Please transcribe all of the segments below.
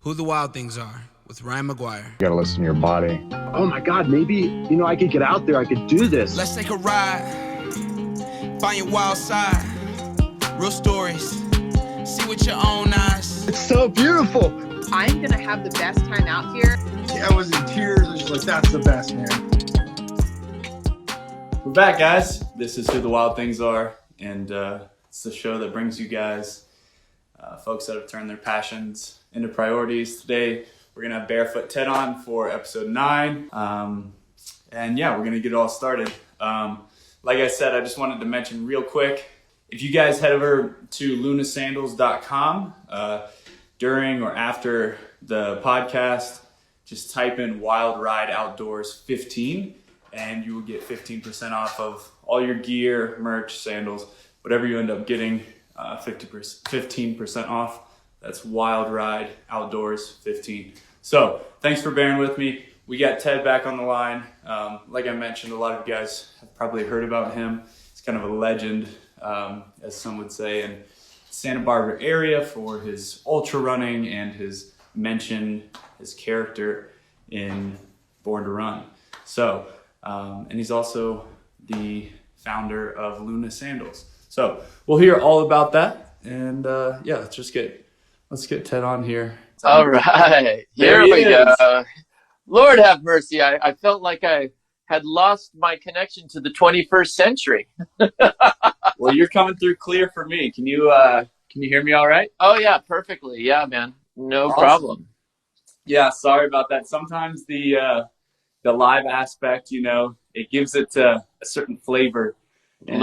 Who the Wild Things Are with Ryan McGuire. You gotta listen to your body. Oh my God, maybe, I could get out there, I could do this. Let's take a ride, find your wild side, real stories, see with your own eyes. It's so beautiful. I'm gonna have the best time out here. Yeah, I was in tears. I was like, that's the best, man. We're back, guys. This is Who the Wild Things Are, and it's the show that brings you guys folks that have turned their passions into priorities. Today, we're going to have Barefoot Ted on for episode 9, and yeah, we're going to get it all started. Like I said, I just wanted to mention real quick, if you guys head over to lunasandals.com during or after the podcast, just type in Wild Ride Outdoors 15, and you will get 15% off of all your gear, merch, sandals, whatever you end up getting, 15% off. That's Wild Ride Outdoors 15. So thanks for bearing with me. We got Ted back on the line. Like I mentioned, a lot of you guys have probably heard about him. He's kind of a legend, as some would say, in Santa Barbara area for his ultra running and his character in Born to Run. So, and he's also the founder of Luna Sandals. So we'll hear all about that. And yeah, let's get Ted on here. All right, here we go. Lord have mercy. I felt like I had lost my connection to the 21st century. Well, you're coming through clear for me. Can you hear me all right? Oh yeah, perfectly. Yeah, man. No Awesome. problem. Yeah, sorry about that. Sometimes the live aspect, it gives it a certain flavor. And,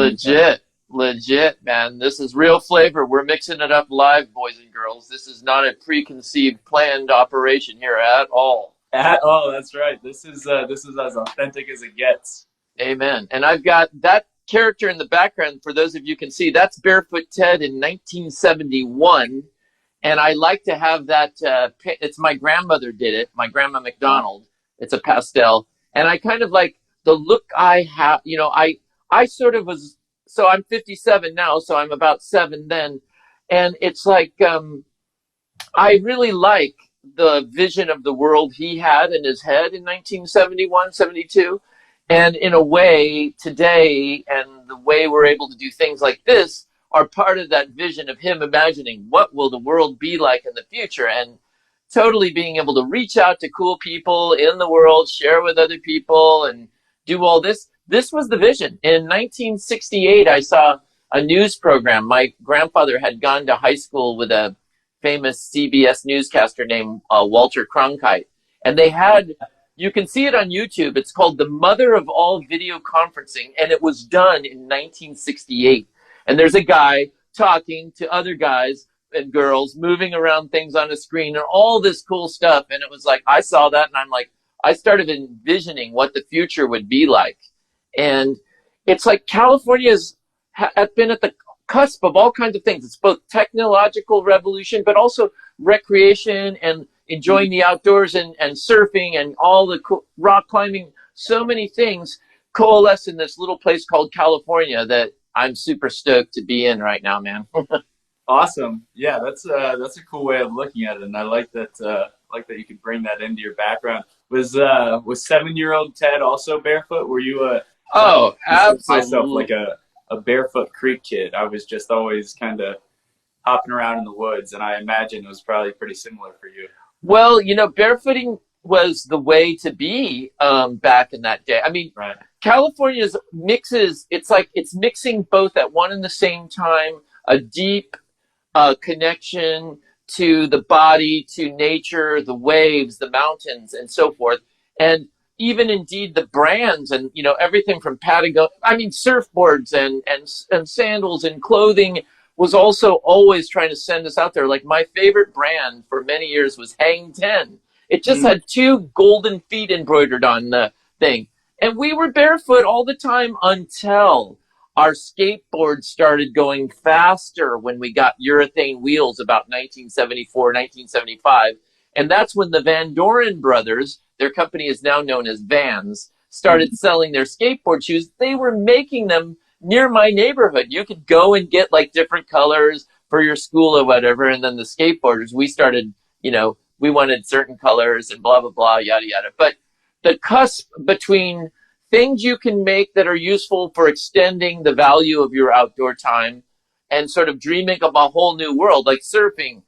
Legit, man. This is real flavor. We're mixing it up live, boys and girls. This is not a preconceived, planned operation here at all. At all, that's right. This is as authentic as it gets. Amen. And I've got that character in the background. For those of you can see, that's Barefoot Ted in 1971. And I like to have that. It's my grandmother did it. My grandma McDonald. It's a pastel, and I kind of like the look I have. I sort of was. So I'm 57 now, so I'm about 7 then. And it's like, I really like the vision of the world he had in his head in 1971, 72. And in a way, today, and the way we're able to do things like this are part of that vision of him imagining what will the world be like in the future, and totally being able to reach out to cool people in the world, share with other people, and do all this. This was the vision. In 1968, I saw a news program. My grandfather had gone to high school with a famous CBS newscaster named Walter Cronkite. And they had, you can see it on YouTube, it's called The Mother of All Video Conferencing, and it was done in 1968. And there's a guy talking to other guys and girls, moving around things on a screen, and all this cool stuff. And it was like, I saw that, and I'm like, I started envisioning what the future would be like. And it's like California has been at the cusp of all kinds of things. It's both technological revolution, but also recreation and enjoying the outdoors and surfing and all the rock climbing. So many things coalesce in this little place called California that I'm super stoked to be in right now, man. Awesome. Yeah, that's a cool way of looking at it, and I like that. You could bring that into your background. Was 7-year-old Ted also barefoot? Were you Oh, absolutely. Myself like a barefoot creek kid. I was just always kind of hopping around in the woods, and I imagine it was probably pretty similar for you. Well, barefooting was the way to be back in that day. I mean, right. California's mixes, it's like it's mixing both at one and the same time, a deep connection to the body, to nature, the waves, the mountains, and so forth. And even indeed the brands and, everything from Patagonia, surfboards and sandals and clothing was also always trying to send us out there. Like my favorite brand for many years was Hang 10. It just had 2 golden feet embroidered on the thing. And we were barefoot all the time until our skateboards started going faster when we got urethane wheels about 1974, 1975. And that's when the Van Doren brothers, their company is now known as Vans, started selling their skateboard shoes. They were making them near my neighborhood. You could go and get like different colors for your school or whatever. And then the skateboarders, we started, we wanted certain colors and blah, blah, blah, yada, yada. But the cusp between things you can make that are useful for extending the value of your outdoor time and sort of dreaming of a whole new world, like surfing,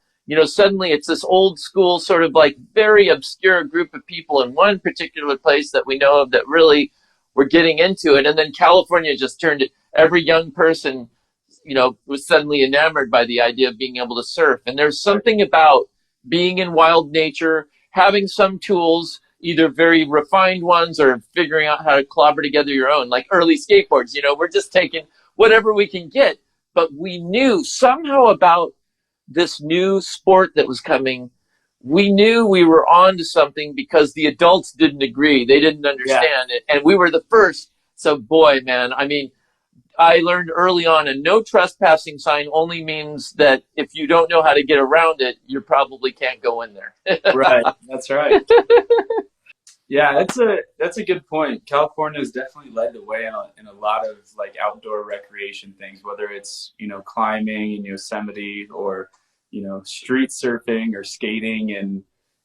suddenly it's this old school sort of like very obscure group of people in one particular place that we know of that really were getting into it. And then California just turned it. Every young person, was suddenly enamored by the idea of being able to surf. And there's something about being in wild nature, having some tools, either very refined ones or figuring out how to clobber together your own, like early skateboards. We're just taking whatever we can get. But we knew somehow about this new sport that was coming. We knew we were on to something because the adults didn't agree. They didn't understand it. And we were the first. So boy, man, I mean, I learned early on a no trespassing sign only means that if you don't know how to get around it, you probably can't go in there. Right. That's right. Yeah, that's a good point. California has definitely led the way in a lot of like outdoor recreation things, whether it's, climbing in Yosemite or, street surfing or skating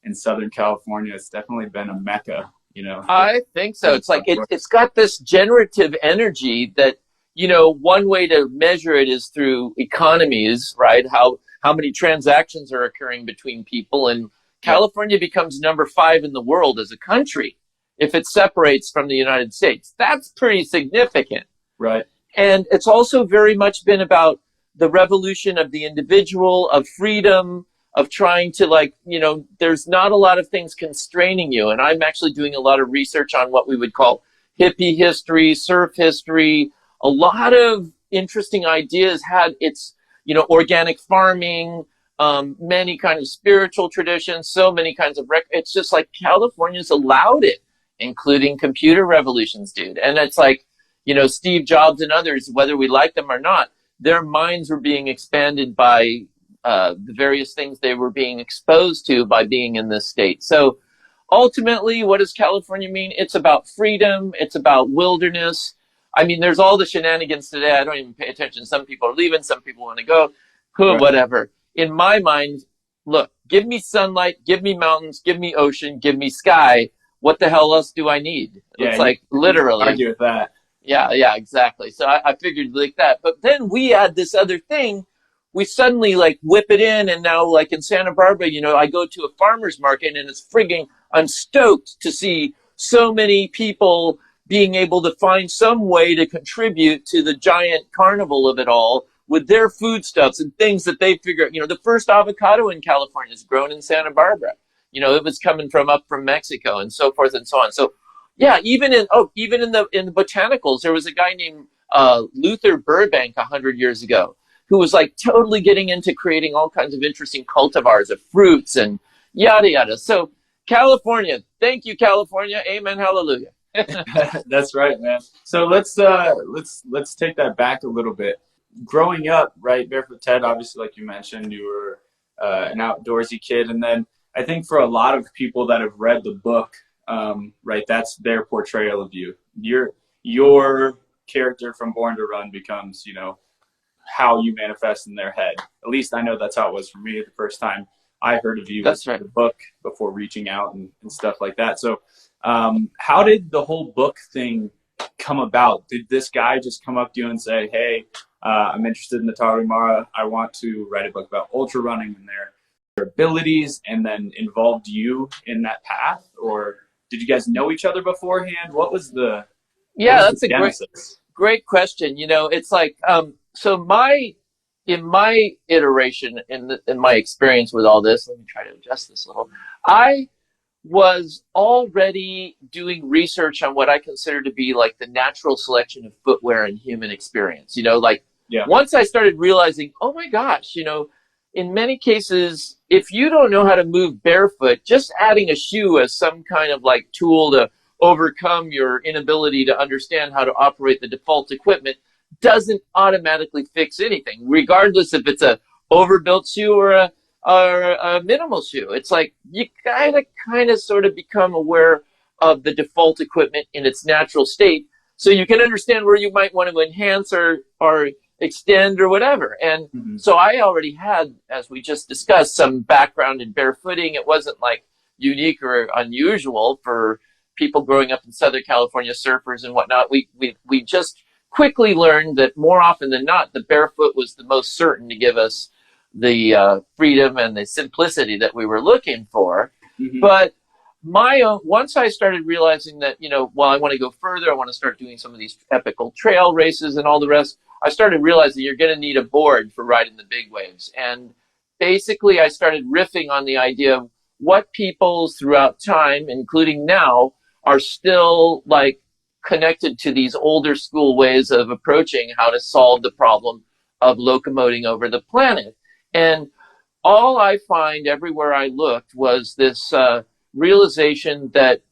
in Southern California. It's definitely been a mecca, I think so. It's like it's got this generative energy that, one way to measure it is through economies, right? How many transactions are occurring between people, and California becomes number 5 in the world as a country if it separates from the United States. That's pretty significant. Right. And it's also very much been about the revolution of the individual, of freedom, of trying to there's not a lot of things constraining you. And I'm actually doing a lot of research on what we would call hippie history, surf history. A lot of interesting ideas had its, organic farming, many kind of spiritual traditions, so many kinds of it's just like California's allowed it, including computer revolutions, dude. And it's like, Steve Jobs and others, whether we like them or not, their minds were being expanded by the various things they were being exposed to by being in this state. So ultimately, what does California mean? It's about freedom. It's about wilderness. I mean, there's all the shenanigans today. I don't even pay attention. Some people are leaving. Some people want to go. Right. Whatever. In my mind, look, give me sunlight, give me mountains, give me ocean, give me sky. What the hell else do I need? Yeah, it's like literally. Argue with that. Yeah, exactly. So I figured like that. But then we add this other thing. We suddenly whip it in. And now in Santa Barbara, I go to a farmer's market and it's frigging, I'm stoked to see so many people being able to find some way to contribute to the giant carnival of it all with their foodstuffs and things that they figure. The first avocado in California is grown in Santa Barbara. It was coming from Mexico and so forth and so on. So yeah, even in the botanicals, there was a guy named Luther Burbank 100 years ago who was totally getting into creating all kinds of interesting cultivars of fruits and yada yada. So California, thank you, California. Amen. Hallelujah. That's right, man. So let's take that back a little bit. Growing up, right, Barefoot Ted, obviously, like you mentioned, you were an outdoorsy kid. And then I think for a lot of people that have read the book, right, that's their portrayal of you. Your character from Born to Run becomes, how you manifest in their head. At least I know that's how it was for me the first time I heard of you. That's right. The book before reaching out and stuff like that. So how did the whole book thing come about? Did this guy just come up to you and say, hey, I'm interested in the Tarahumara. I want to write a book about ultra running and their abilities, and then involved you in that path? Or did you guys know each other beforehand? What was the that's the a great question. It's so in my iteration, in my experience with all this, let me try to adjust this a little. I was already doing research on what I consider to be the natural selection of footwear in human experience. Once I started realizing, oh my gosh, in many cases, if you don't know how to move barefoot, just adding a shoe as some kind of tool to overcome your inability to understand how to operate the default equipment doesn't automatically fix anything, regardless if it's a overbuilt shoe or a minimal shoe. It's you gotta kind of sort of become aware of the default equipment in its natural state so you can understand where you might want to enhance or extend or whatever. And so I already had, as we just discussed, some background in barefooting. It wasn't like unique or unusual for people growing up in Southern California, surfers and whatnot. We just quickly learned that more often than not, the barefoot was the most certain to give us the freedom and the simplicity that we were looking for. But once I started realizing that, well, I want to go further, I want to start doing some of these epical trail races and all the rest, I started realizing you're going to need a board for riding the big waves. And basically I started riffing on the idea of what people throughout time, including now, are still like connected to these older school ways of approaching how to solve the problem of locomoting over the planet. And all I find everywhere I looked was this realization that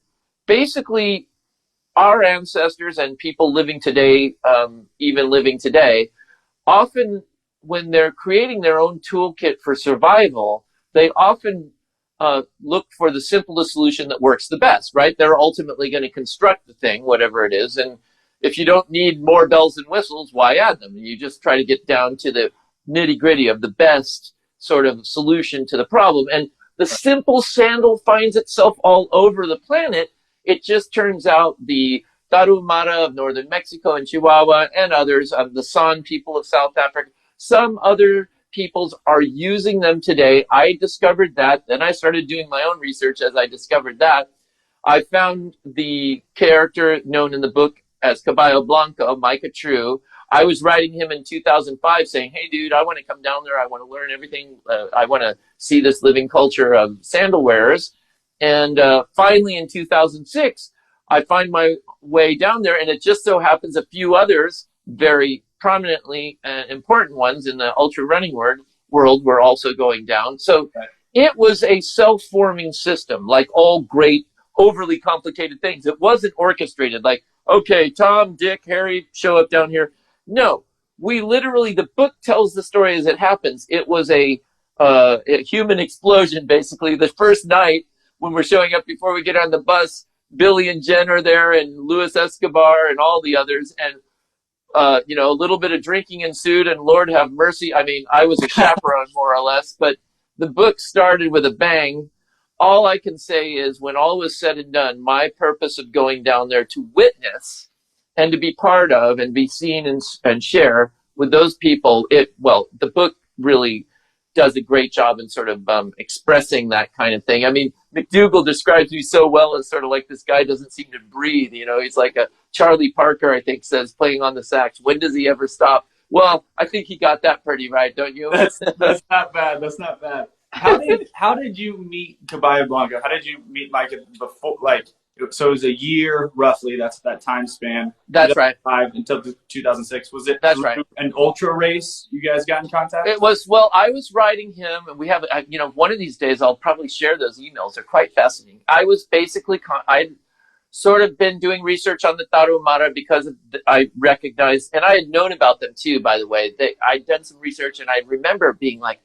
basically our ancestors and people living today, even living today, often when they're creating their own toolkit for survival, they often look for the simplest solution that works the best, right? They're ultimately going to construct the thing, whatever it is. And if you don't need more bells and whistles, why add them? You just try to get down to the nitty gritty of the best sort of solution to the problem. And the simple sandal finds itself all over the planet. It just turns out the Tarahumara of northern Mexico and Chihuahua and others, of the San people of South Africa, some other peoples are using them today. I discovered that. Then I started doing my own research as I discovered that. I found the character known in the book as Caballo Blanco, Micah True. I was writing him in 2005 saying, hey, dude, I want to come down there. I want to learn everything. I want to see this living culture of sandal wearers. And finally, in 2006, I find my way down there. And it just so happens a few others, very prominently important ones in the ultra running world were also going down. So it was a self-forming system, like all great, overly complicated things. It wasn't orchestrated like, okay, Tom, Dick, Harry, show up down here. No, we literally, the book tells the story as it happens. It was a human explosion, basically. The first night when we're showing up before we get on the bus, Billy and Jen are there and Luis Escobar and all the others. And a little bit of drinking ensued, and Lord have mercy. I mean, I was a chaperone more or less, but the book started with a bang. All I can say is when all was said and done, my purpose of going down there to witness and to be part of and be seen and share with those people, the book really does a great job in sort of expressing that kind of thing. I mean, McDougall describes me so well as sort of like this guy doesn't seem to breathe. He's like a Charlie Parker, I think, says, playing on the sax. When does he ever stop? Well, I think he got that pretty right, don't you? That's not bad. That's not bad. How did you meet Caballo Blanco? How did you meet Micah before? Like, so it was a year roughly. That's that time span. That's right. Until 2006. Was it? That's right. An ultra race? You guys got in contact? It was. Well, I was writing him, and we have. One of these days, I'll probably share those emails. They're quite fascinating. I was basically I'd sort of been doing research on the Tarahumara because I recognized, and I had known about them too. By the way, I'd done some research, and I remember being like,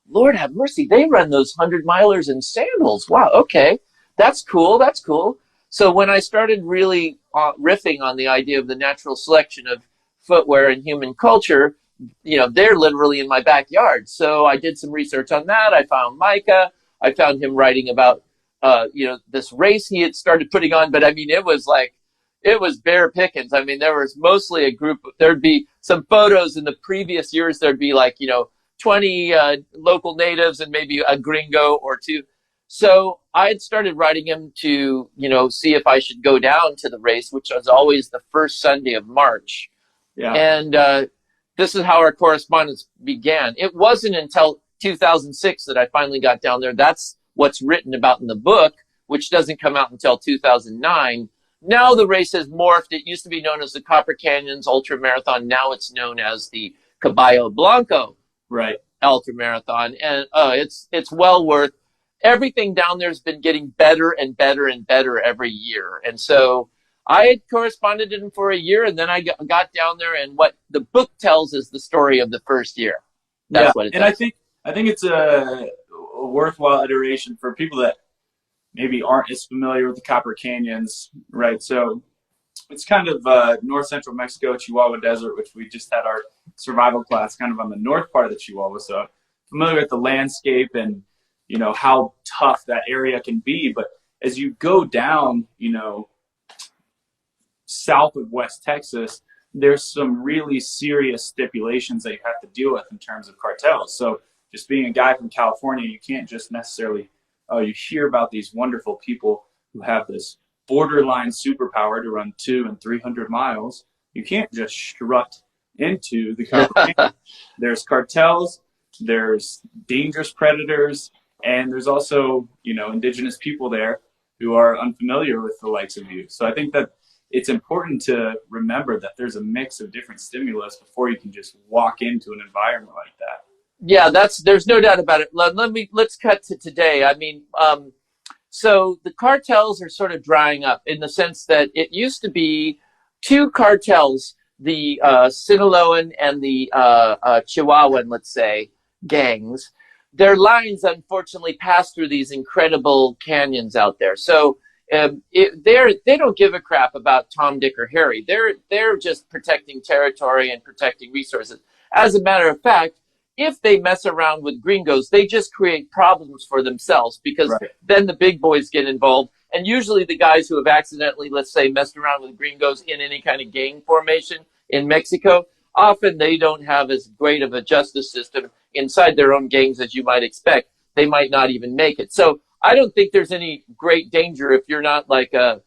Lord have mercy, they run those 100-milers in sandals. Wow, okay, that's cool. That's cool. So when I started really riffing on the idea of the natural selection of footwear in human culture, they're literally in my backyard. So I did some research on that. I found Micah. I found him writing about, this race he had started putting on. But I mean, it was bare pickings. I mean, there was mostly a group. There'd be some photos in the previous years. There'd be 20 local natives and maybe a gringo or two. So I had started writing him to, see if I should go down to the race, which was always the first Sunday of March. Yeah. And this is how our correspondence began. It wasn't until 2006 that I finally got down there. That's what's written about in the book, which doesn't come out until 2009. Now the race has morphed. It used to be known as the Copper Canyons Ultra Marathon. Now it's known as the Caballo Blanco Ultra Marathon. And it's well worth. Everything down there has been getting better and better and better every year. And so I had corresponded with him for a year, and then I got down there, and what the book tells is the story of the first year. That's what it does. And I think it's a worthwhile iteration for people that maybe aren't as familiar with the Copper Canyons, right? So it's kind of north central Mexico, Chihuahua Desert, which we just had our survival class kind of on the north part of the Chihuahua, so I'm familiar with the landscape and, you know, how tough that area can be. But as you go down, you know, south of West Texas, there's some really serious stipulations that you have to deal with in terms of cartels. So just being a guy from California, you can't just necessarily, you hear about these wonderful people who have this borderline superpower to run 200 and 300 miles. You can't just strut into the California. There's cartels, there's dangerous predators, and there's also, you know, indigenous people there who are unfamiliar with the likes of you. So I think that it's important to remember that there's a mix of different stimulus before you can just walk into an environment like that. Yeah, there's no doubt about it. Let's cut to today. I mean, so the cartels are sort of drying up in the sense that it used to be two cartels, the Sinaloan and the Chihuahuan, let's say, gangs. Their lines, unfortunately, pass through these incredible canyons out there. So they don't give a crap about Tom, Dick, or Harry. They're just protecting territory and protecting resources. As a matter of fact, if they mess around with gringos, they just create problems for themselves, because then the big boys get involved. And usually the guys who have accidentally, let's say, messed around with gringos in any kind of gang formation in Mexico, often they don't have as great of a justice system inside their own gangs as you might expect. They might not even make it. So I don't think there's any great danger if you're not like a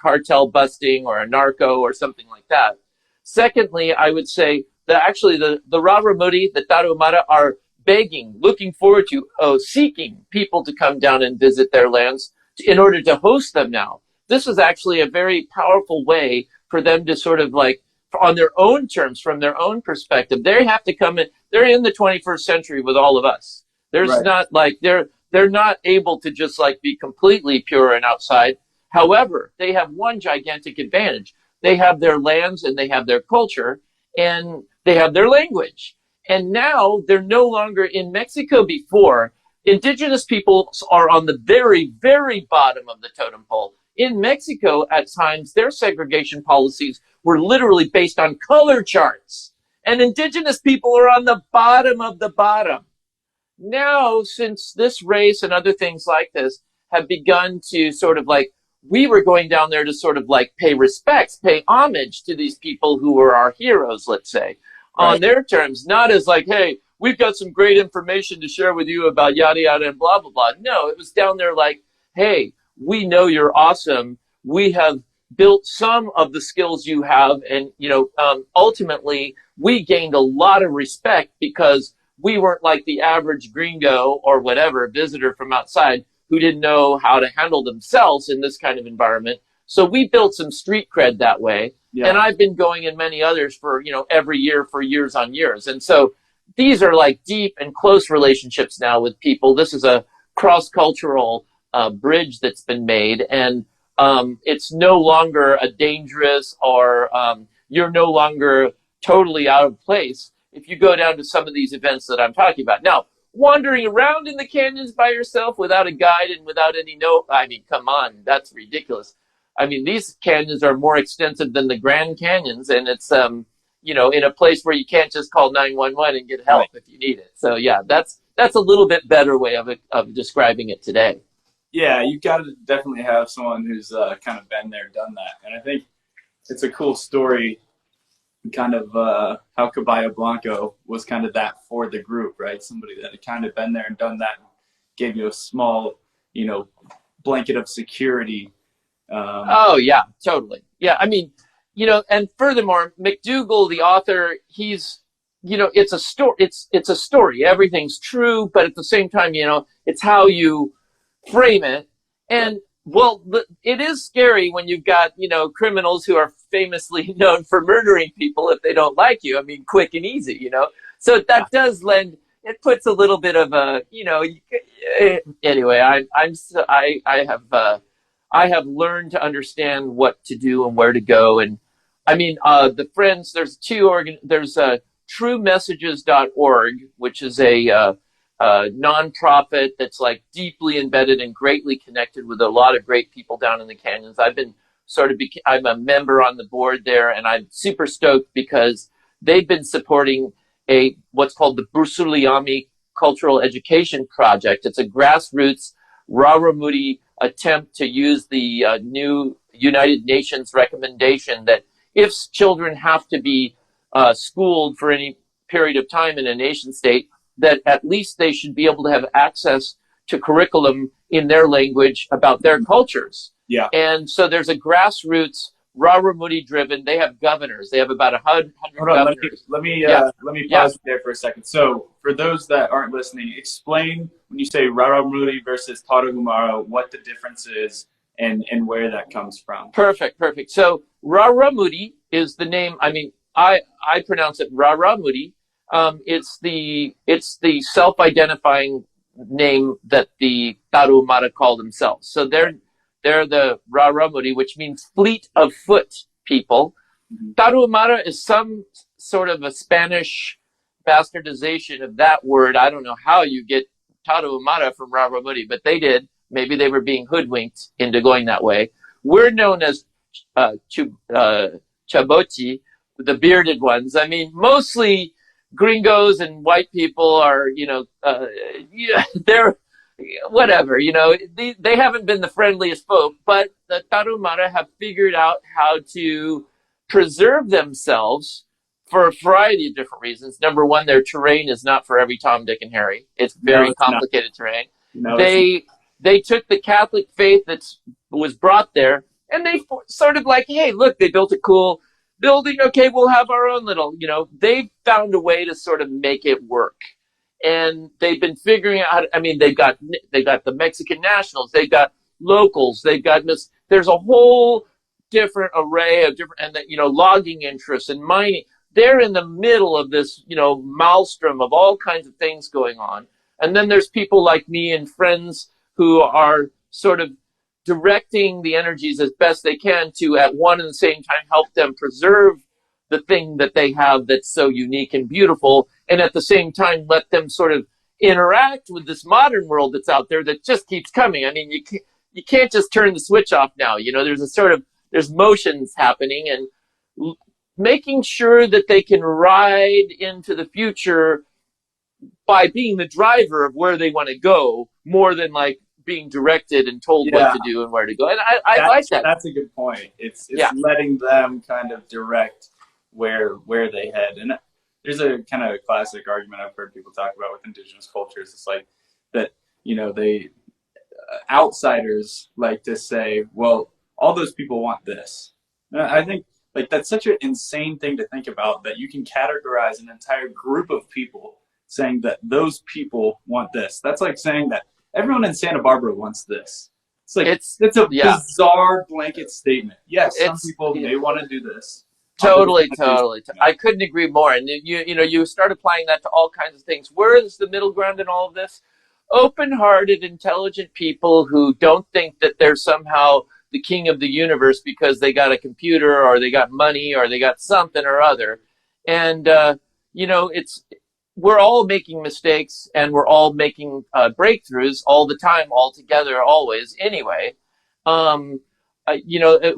cartel busting or a narco or something like that. Secondly, I would say that actually the Raramuri, the Tarahumara, are begging, looking forward to, seeking people to come down and visit their lands in order to host them now. This is actually a very powerful way for them to sort of like, on their own terms, from their own perspective, they have to come in. They're in the 21st century with all of us. There's not like, they're not able to just like be completely pure and outside. However, they have one gigantic advantage. They have their lands and they have their culture and they have their language. And now they're no longer in Mexico. Before, indigenous peoples are on the very, very bottom of the totem pole. In Mexico, at times, their segregation policies were literally based on color charts. And indigenous people are on the bottom of the bottom. Now, since this race and other things like this have begun to sort of like, we were going down there to sort of like pay respects, pay homage to these people who were our heroes, let's say, on their terms, not as like, hey, we've got some great information to share with you about yada, yada, and blah, blah, blah. No, it was down there like, hey, we know you're awesome. We have built some of the skills you have. And, you know, ultimately, we gained a lot of respect because we weren't like the average gringo or whatever visitor from outside who didn't know how to handle themselves in this kind of environment. So we built some street cred that way. Yeah. And I've been going in many others for, you know, every year for years on years. And so these are like deep and close relationships now with people. This is a cross-cultural bridge that's been made. And it's no longer a dangerous or you're no longer totally out of place if you go down to some of these events that I'm talking about. Now, wandering around in the canyons by yourself without a guide and without any note, I mean, come on, that's ridiculous. I mean, these canyons are more extensive than the Grand Canyons, and it's, you know, in a place where you can't just call 911 and get help if you need it. So, yeah, that's a little bit better way of describing it today. Yeah, you've got to definitely have someone who's kind of been there, done that. And I think it's a cool story, kind of how Caballero Blanco was kind of that for the group, right? Somebody that had kind of been there and done that and gave you a small, you know, blanket of security. Oh, yeah, totally. Yeah, I mean, you know, and furthermore, McDougall, the author, he's, you know, it's a story. It's a story. Everything's true, but at the same time, you know, it's how you frame it. And well, it is scary when you've got, you know, criminals who are famously known for murdering people if they don't like you. I mean, quick and easy, you know. So that does lend. It puts a little bit of a, you know. Anyway, I have learned to understand what to do and where to go. And I mean, the friends. There's TrueMessages.org, which is a nonprofit that's like deeply embedded and greatly connected with a lot of great people down in the canyons. I've been I'm a member on the board there, and I'm super stoked because they've been supporting what's called the Busuliami Cultural Education Project. It's a grassroots Raramuri attempt to use the new United Nations recommendation that if children have to be schooled for any period of time in a nation state, that at least they should be able to have access to curriculum in their language about their cultures. Yeah. And so there's a grassroots Raramuri driven. They have governors. They have about 100 governors. Let me pause there for a second. So for those that aren't listening, explain when you say Raramuri versus Tarahumara, what the difference is and where that comes from. Perfect. So Raramuri is the name. I mean, I pronounce it Raramuri. It's the self-identifying name that the Tarahumara call themselves. So they're the Raramuri, which means fleet of foot people. Mm-hmm. Tarahumara is some sort of a Spanish bastardization of that word. I don't know how you get Tarahumara from Raramuri, but they did. Maybe they were being hoodwinked into going that way. We're known as Chaboti, the bearded ones. I mean, mostly gringos and white people are, they're whatever, they haven't been the friendliest folk, but the Tarahumara have figured out how to preserve themselves for a variety of different reasons. Number one, their terrain is not for every Tom, Dick, and Harry. It's very complicated terrain. They took the Catholic faith that was brought there, and they sort of like, hey, look, they built a cool building. Okay, we'll have our own little, they found a way to sort of make it work. And they've been figuring out, they got the Mexican nationals, they've got locals, there's a whole different array of different, and logging interests and mining. They're in the middle of this, maelstrom of all kinds of things going on. And then there's people like me and friends who are sort of directing the energies as best they can to, at one and the same time, help them preserve the thing that they have that's so unique and beautiful, and at the same time let them sort of interact with this modern world that's out there that just keeps coming. I mean, you can't just turn the switch off now. There's motions happening, and making sure that they can ride into the future by being the driver of where they want to go, more than like being directed and told what to do and where to go. And I like that. That's a good point. It's letting them kind of direct where they head. And there's a kind of classic argument I've heard people talk about with indigenous cultures. It's like that, they outsiders like to say, well, all those people want this. And I think like that's such an insane thing to think about, that you can categorize an entire group of people saying that those people want this. That's like saying that everyone in Santa Barbara wants this. It's like it's a bizarre blanket statement. Yes, some people may want to do this. Totally. I couldn't agree more. And you start applying that to all kinds of things. Where is the middle ground in all of this? Open-hearted, intelligent people who don't think that they're somehow the king of the universe because they got a computer or they got money or they got something or other. And, we're all making mistakes and we're all making breakthroughs all the time, all together, always. Anyway,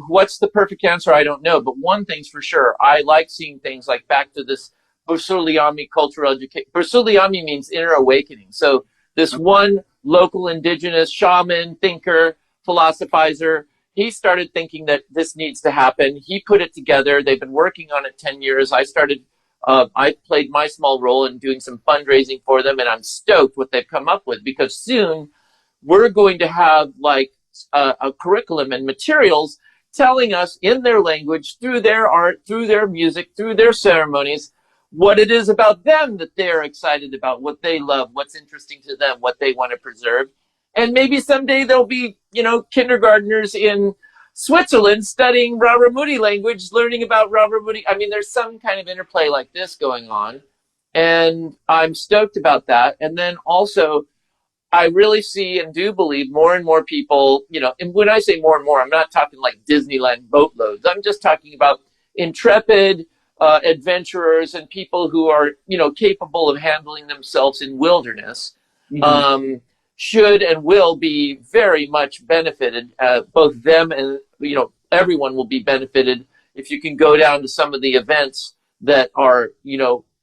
what's the perfect answer? I don't know. But one thing's for sure. I like seeing things like back to this Busuliami cultural education. Busuliami means inner awakening. So this one local indigenous shaman, thinker, philosophizer, he started thinking that this needs to happen. He put it together. They've been working on it 10 years. I played my small role in doing some fundraising for them, and I'm stoked what they've come up with, because soon we're going to have like a curriculum and materials telling us in their language, through their art, through their music, through their ceremonies, what it is about them that they're excited about, what they love, what's interesting to them, what they want to preserve. And maybe someday there'll be, kindergartners in Switzerland studying Raramuri language, learning about Raramuri. I mean, there's some kind of interplay like this going on, and I'm stoked about that. And then also, I really see and do believe more and more people, and when I say more and more, I'm not talking like Disneyland boatloads. I'm just talking about intrepid adventurers and people who are, capable of handling themselves in wilderness. Mm-hmm. Should and will be very much benefited. Both them and everyone will be benefited if you can go down to some of the events that are,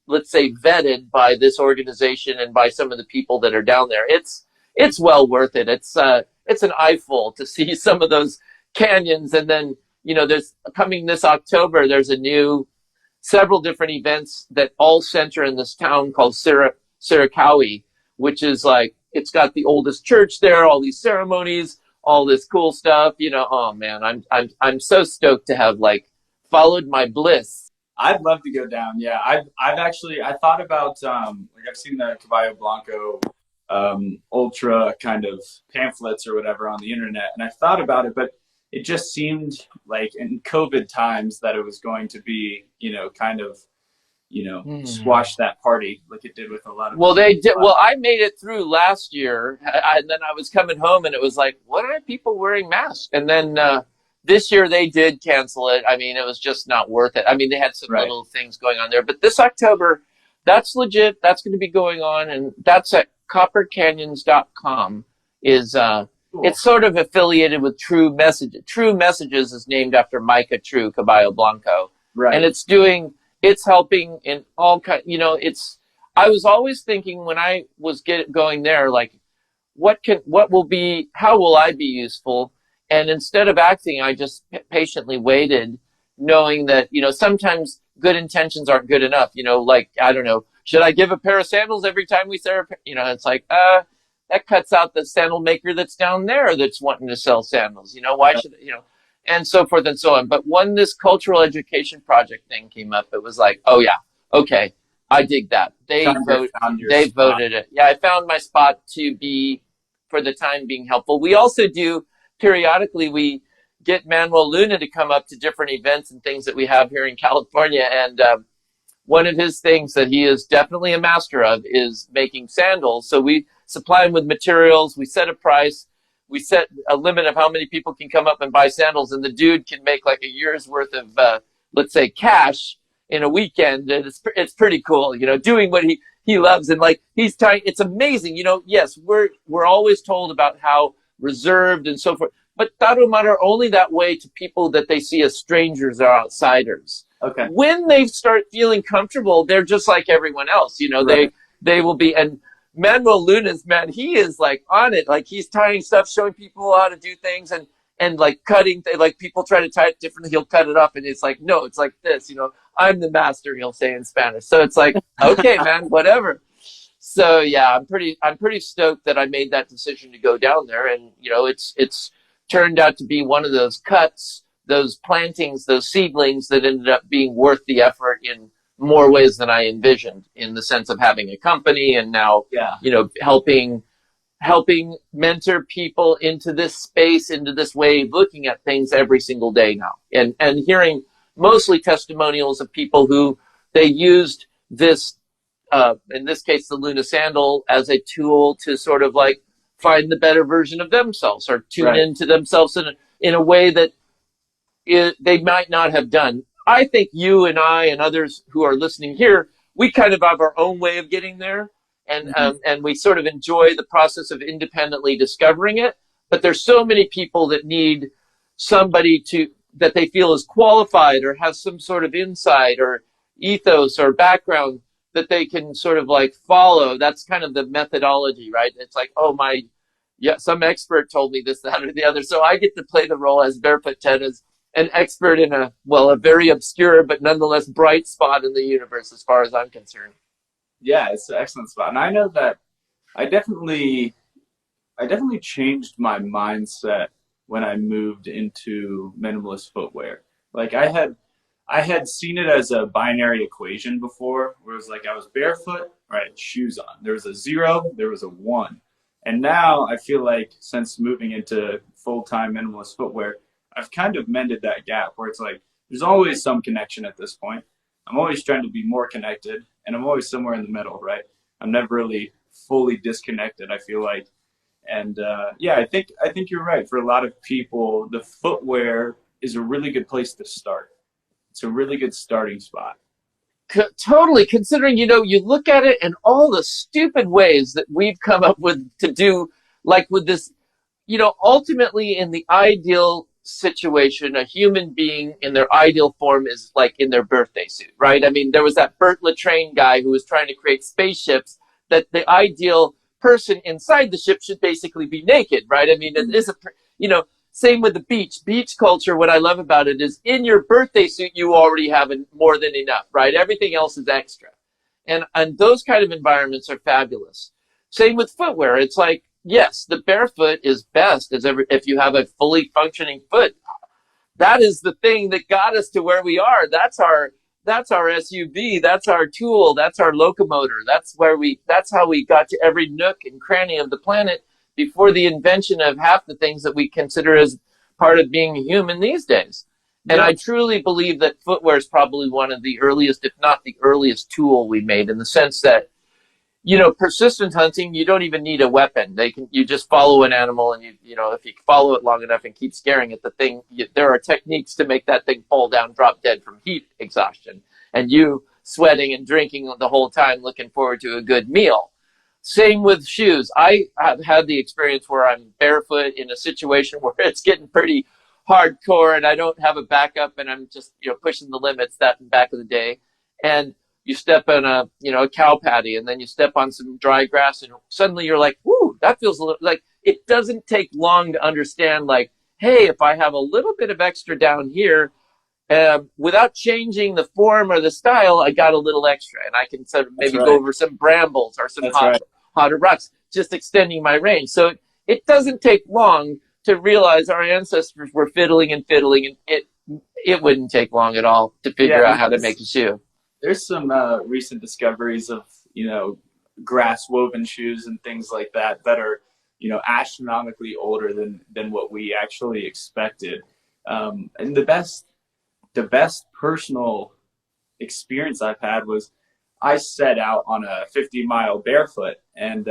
let's say vetted by this organization and by some of the people that are down there. It's well worth it. It's an eyeful to see some of those canyons. And then, there's coming this October, there's several different events that all center in this town called Sirikawi, which is like, it's got the oldest church there, all these ceremonies, all this cool stuff. Oh man, I'm so stoked to have like followed my bliss. I'd love to go down. Yeah, I thought about I've seen the Caballo Blanco ultra kind of pamphlets or whatever on the internet, and I thought about it, but it just seemed like in COVID times that it was going to be, kind of, squash that party like it did with a lot of. Well, they did. Well, I made it through last year, and then I was coming home, and it was like, what are people wearing masks? And then this year they did cancel it. I mean, it was just not worth it. I mean, they had some little things going on there, but this October, that's legit. That's going to be going on, and that's at coppercanyons.com. Cool. It's sort of affiliated with True Messages. True Messages is named after Micah True Caballo Blanco, right? And it's helping in all kind. I was always thinking when I was going there, like, how will I be useful? And instead of acting, I just patiently waited, knowing that, sometimes good intentions aren't good enough. Like, I don't know, should I give a pair of sandals every time we say, it's like, that cuts out the sandal maker that's down there that's wanting to sell sandals. Why should, and so forth and so on. But when this cultural education project thing came up, it was like, oh yeah, okay, I dig that. They voted it. Yeah, I found my spot to be, for the time being, helpful. We also do, periodically, we get Manuel Luna to come up to different events and things that we have here in California. And one of his things that he is definitely a master of is making sandals. So we supply him with materials. We set a price. We set a limit of how many people can come up and buy sandals. And the dude can make like a year's worth of, let's say, cash in a weekend. And it's pretty cool, doing what he loves. And like, he's tying, it's amazing. Yes, we're always told about how reserved and so forth. But Tarahumara are only that way to people that they see as strangers or outsiders. Okay. When they start feeling comfortable, they're just like everyone else. Right. They will be. And Manuel Luna's, man, he is like on it. Like, he's tying stuff, showing people how to do things, and like cutting. Like, people try to tie it differently, he'll cut it up, and it's like, no, it's like this. I'm the master, he'll say in Spanish. So it's like, okay, man, whatever. So yeah, I'm pretty stoked that I made that decision to go down there, and it's turned out to be one of those cuts, those plantings, those seedlings that ended up being worth the effort in more ways than I envisioned, in the sense of having a company and now, helping mentor people into this space, into this way of looking at things every single day now, and hearing mostly testimonials of people who they used this, in this case, the Luna sandal, as a tool to sort of like find the better version of themselves, or tune into themselves in a way that they might not have done. I think you and I and others who are listening here, we kind of have our own way of getting there, and we sort of enjoy the process of independently discovering it. But there's so many people that need somebody that they feel is qualified or has some sort of insight or ethos or background that they can sort of like follow. That's kind of the methodology, right? It's like, some expert told me this, that, or the other. So I get to play the role as Barefoot Ted, as an expert in a very obscure but nonetheless bright spot in the universe, as far as I'm concerned. Yeah, it's an excellent spot. And I know that I definitely changed my mindset when I moved into minimalist footwear. Like, I had seen it as a binary equation before, where it was like I was barefoot, right, shoes on. There was a 0, there was a 1. And now I feel like, since moving into full-time minimalist footwear, I've kind of mended that gap, where it's like there's always some connection at this point. I'm always trying to be more connected, and I'm always somewhere in the middle, right? I'm never really fully disconnected, I feel like. And I think you're right. For a lot of people, the footwear is a really good place to start. It's a really good starting spot. Totally, considering, you look at it and all the stupid ways that we've come up with to do, like with this, ultimately in the ideal situation, a human being in their ideal form is like in their birthday suit, right? I mean, there was that Burt Latraine guy who was trying to create spaceships that the ideal person inside the ship should basically be naked, right? I mean, it is same with the beach. Beach culture, what I love about it is in your birthday suit, you already have more than enough, right? Everything else is extra. And those kind of environments are fabulous. Same with footwear. It's like, yes, the barefoot is best if you have a fully functioning foot. That is the thing that got us to where we are. That's our SUV. That's our tool. That's our locomotor. That's how we got to every nook and cranny of the planet before the invention of half the things that we consider as part of being human these days. And I truly believe that footwear is probably one of the earliest, if not the earliest tool we made, in the sense that, persistent hunting, you don't even need a weapon. You just follow an animal, and if you follow it long enough and keep scaring it, there are techniques to make that thing fall down, drop dead from heat exhaustion, and you sweating and drinking the whole time, looking forward to a good meal. Same with shoes. I have had the experience where I'm barefoot in a situation where it's getting pretty hardcore and I don't have a backup and I'm just, pushing the limits back of the day. And you step on a cow patty and then you step on some dry grass and suddenly you're like, whoo, that feels a little like, it doesn't take long to understand, like, hey, if I have a little bit of extra down here, without changing the form or the style, I got a little extra, and I can sort of maybe go over some brambles or some hotter rocks, just extending my range. So it doesn't take long to realize our ancestors were fiddling, and it wouldn't take long at all to figure out how to make a shoe. There's some recent discoveries of grass woven shoes and things like that are astronomically older than what we actually expected. And the best personal experience I've had was I set out on a 50-mile barefoot, and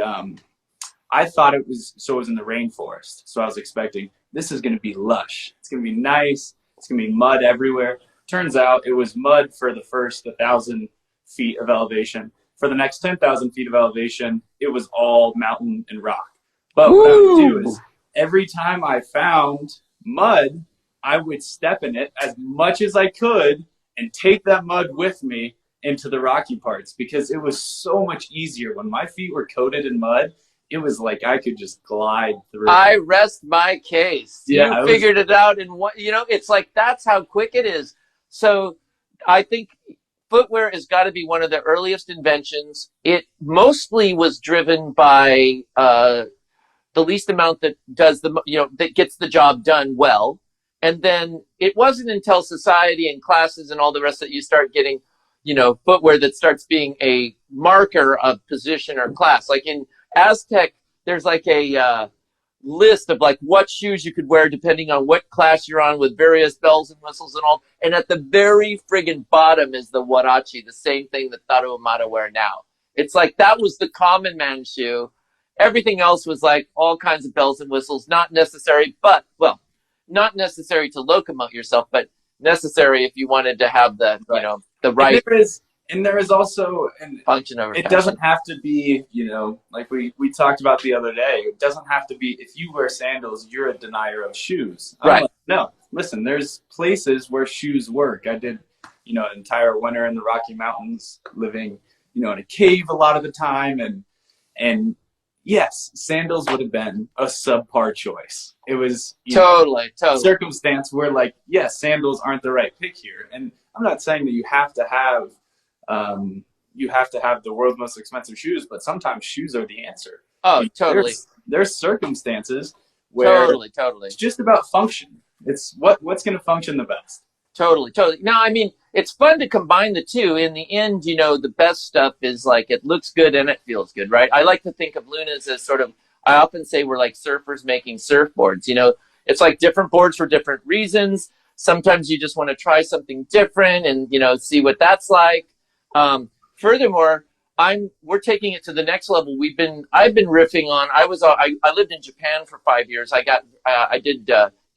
I thought it was in the rainforest. So I was expecting this is going to be lush. It's going to be nice. It's going to be mud everywhere. Turns out it was mud for the first 1,000 feet of elevation. For the next 10,000 feet of elevation, it was all mountain and rock. But what I would do is every time I found mud, I would step in it as much as I could and take that mud with me into the rocky parts, because it was so much easier when my feet were coated in mud. It was like I could just glide through. I rest my case. Yeah, you figured it out in what, it's like, that's how quick it is. So I think footwear has got to be one of the earliest inventions. It mostly was driven by the least amount that does that gets the job done well. And then it wasn't until society and classes and all the rest that you start getting, footwear that starts being a marker of position or class. Like in Aztec, there's like a list of like what shoes you could wear depending on what class you're on, with various bells and whistles and all. And at the very friggin' bottom is the Huarache, the same thing that Tarahumara wear now. It's like that was the common man shoe. Everything else was like all kinds of bells and whistles, not necessary to locomote yourself, but necessary if you wanted to have the the right. And there is also function over. It doesn't have to be, like we talked about the other day. It doesn't have to be, if you wear sandals, you're a denier of shoes. Right. No, listen, there's places where shoes work. I did, an entire winter in the Rocky Mountains, living, in a cave a lot of the time, and yes, sandals would have been a subpar choice. It was totally circumstance where, like, yes, sandals aren't the right pick here. And I'm not saying that you have to have the world's most expensive shoes, but sometimes shoes are the answer. Oh, totally. There's circumstances where totally. It's just about function. It's what's going to function the best. Totally. Now, I mean, it's fun to combine the two. In the end, the best stuff is like it looks good and it feels good, right? I like to think of Lunas as sort of, I often say we're like surfers making surfboards. It's like different boards for different reasons. Sometimes you just want to try something different and, see what that's like. Furthermore, we're taking it to the next level. I've been riffing on, I lived in Japan for 5 years. I did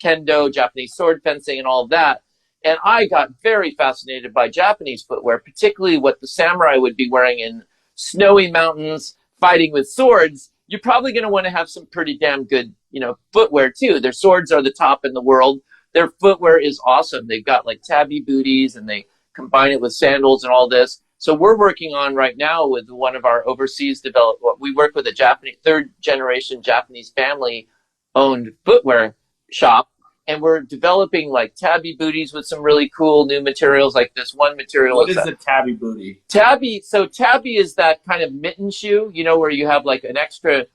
kendo, Japanese sword fencing and all of that. And I got very fascinated by Japanese footwear, particularly what the samurai would be wearing in snowy mountains, fighting with swords. You're probably going to want to have some pretty damn good, footwear too. Their swords are the top in the world. their footwear is awesome. They've got like tabby booties and they combine it with sandals and all this. So we're working on right now with one of our overseas developed, we work with a Japanese, third generation Japanese family owned footwear shop. And we're developing like tabby booties with some really cool new materials. Like this one material. What is a tabby booty? Tabby. So tabby is that kind of mitten shoe, you know, where you have like an extra,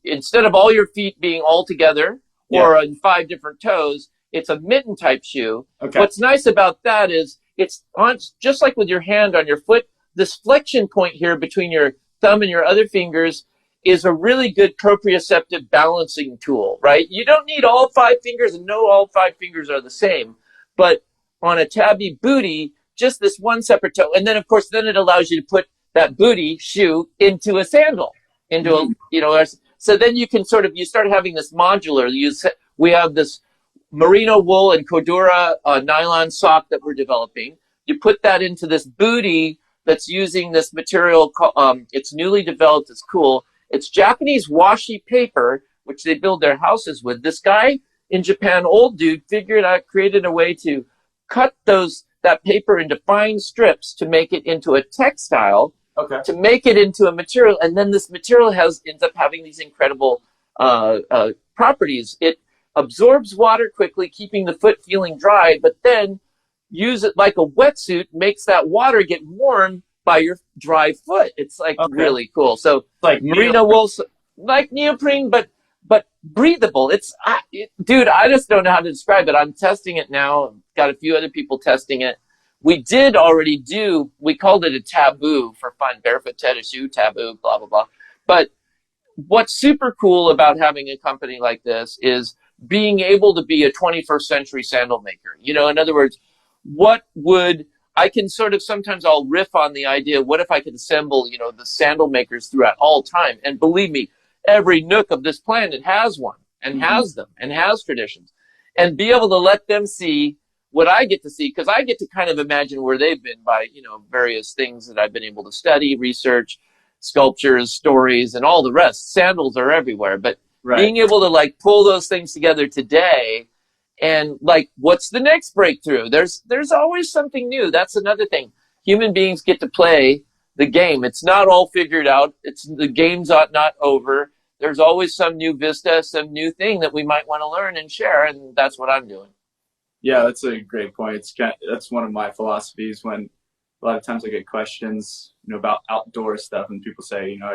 instead of all your feet being all together or on 5 different toes, it's a mitten type shoe. Okay. What's nice about that is it's on, just like with your hand on your foot, this flexion point here between your thumb and your other fingers is a really good proprioceptive balancing tool, right? You don't need all 5 fingers, and no, all 5 fingers are the same. But on a tabby booty, just this one separate toe. And then, of course, then it allows you to put that booty shoe into a sandal, into a, you know, so then you can sort of, you start having this modular. We have this merino wool and Cordura nylon sock that we're developing. You put that into this booty that's using this material. It's newly developed. It's cool. It's Japanese washi paper, which they build their houses with. This guy in Japan, old dude, created a way to cut that paper into fine strips to make it into a textile, to make it into a material. And then this material ends up having these incredible properties. It absorbs water quickly, keeping the foot feeling dry, but then use it like a wetsuit, makes that water get warm by your dry foot. It's like really cool. So like merino wool, like neoprene, but breathable. Dude, I just don't know how to describe it. I'm testing it now. I've got a few other people testing it. We did already we called it a taboo for fun. Barefoot Ted, a shoe taboo, blah, blah, blah. But what's super cool about having a company like this is being able to be a 21st century sandal maker. You know, in other words, sometimes I'll riff on the idea, what if I could assemble, you know, the sandal makers throughout all time? And believe me, every nook of this planet has one and has them and has traditions, and be able to let them see what I get to see, because I get to kind of imagine where they've been by, you know, various things that I've been able to study, research, sculptures, stories, and all the rest. Sandals are everywhere, but being able to like pull those things together today. And like, what's the next breakthrough? There's always something new. That's another thing. Human beings get to play the game. It's not all figured out. The game's not over. There's always some new vista, some new thing that we might want to learn and share. And that's what I'm doing. Yeah, that's a great point. That's one of my philosophies. When a lot of times I get questions, you know, about outdoor stuff, and people say, you know,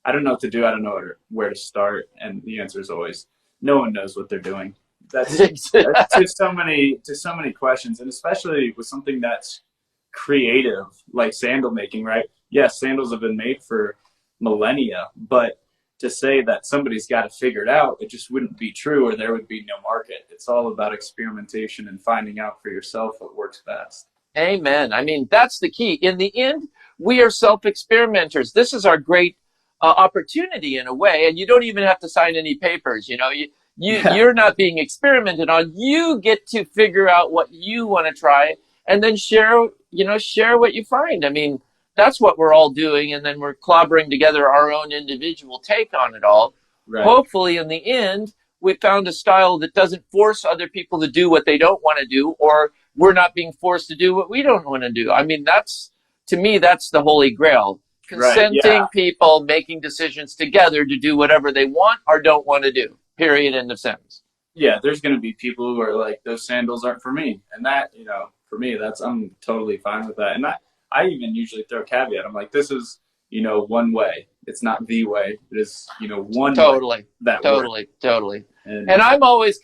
I don't know what to do. I don't know where to start. And the answer is always, no one knows what they're doing. That's to so many questions, and especially with something that's creative like sandal making, right? Yes, sandals have been made for millennia, but to say that somebody's got to figure it out, it just wouldn't be true, or there would be no market. It's all about experimentation and finding out for yourself what works best. Amen. I mean, that's the key. In the end, we are self-experimenters. This is our great opportunity in a way, and you don't even have to sign any papers. You know, you're not being experimented on. You get to figure out what you want to try, and then share what you find. I mean, that's what we're all doing, and then we're clobbering together our own individual take on it all. Right. Hopefully, in the end, we found a style that doesn't force other people to do what they don't want to do, or we're not being forced to do what we don't want to do. I mean, to me, that's the holy grail. Consenting people making decisions together to do whatever they want or don't want to do. Period. End of sentence. Yeah, there's going to be people who are like, those sandals aren't for me. And that, you know, for me, I'm totally fine with that. And I even usually throw a caveat. I'm like, this is, you know, one way. It's not the way. It is, you know, one way. Totally. And I'm always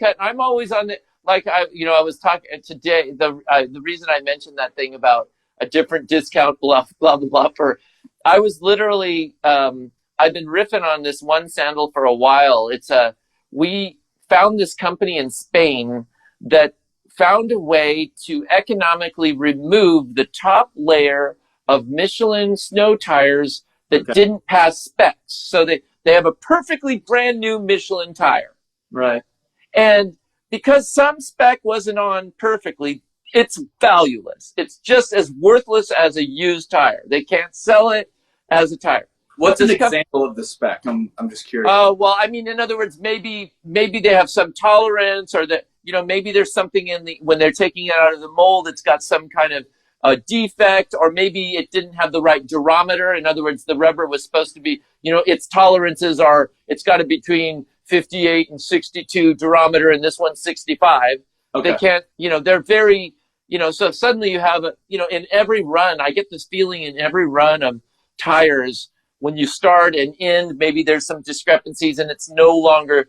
on the, like, I was talking today, the reason I mentioned that thing about a different discount, blah, blah, blah, I was literally, I've been riffing on this one sandal for a while. We found this company in Spain that found a way to economically remove the top layer of Michelin snow tires that didn't pass specs. So they have a perfectly brand new Michelin tire. Right. And because some spec wasn't on perfectly, it's valueless. It's just as worthless as a used tire. They can't sell it as a tire. What's an example of the spec? I'm just curious. Well, I mean, in other words, maybe they have some tolerance, or that maybe there's something when they're taking it out of the mold, it's got some kind of defect, or maybe it didn't have the right durometer. In other words, the rubber was supposed to be, its tolerances are, it's got to be between 58 and 62 durometer, and this one's 65. Okay. They can't, they're very, so suddenly you have in every run, I get this feeling in every run of tires, when you start and end, maybe there's some discrepancies and it's no longer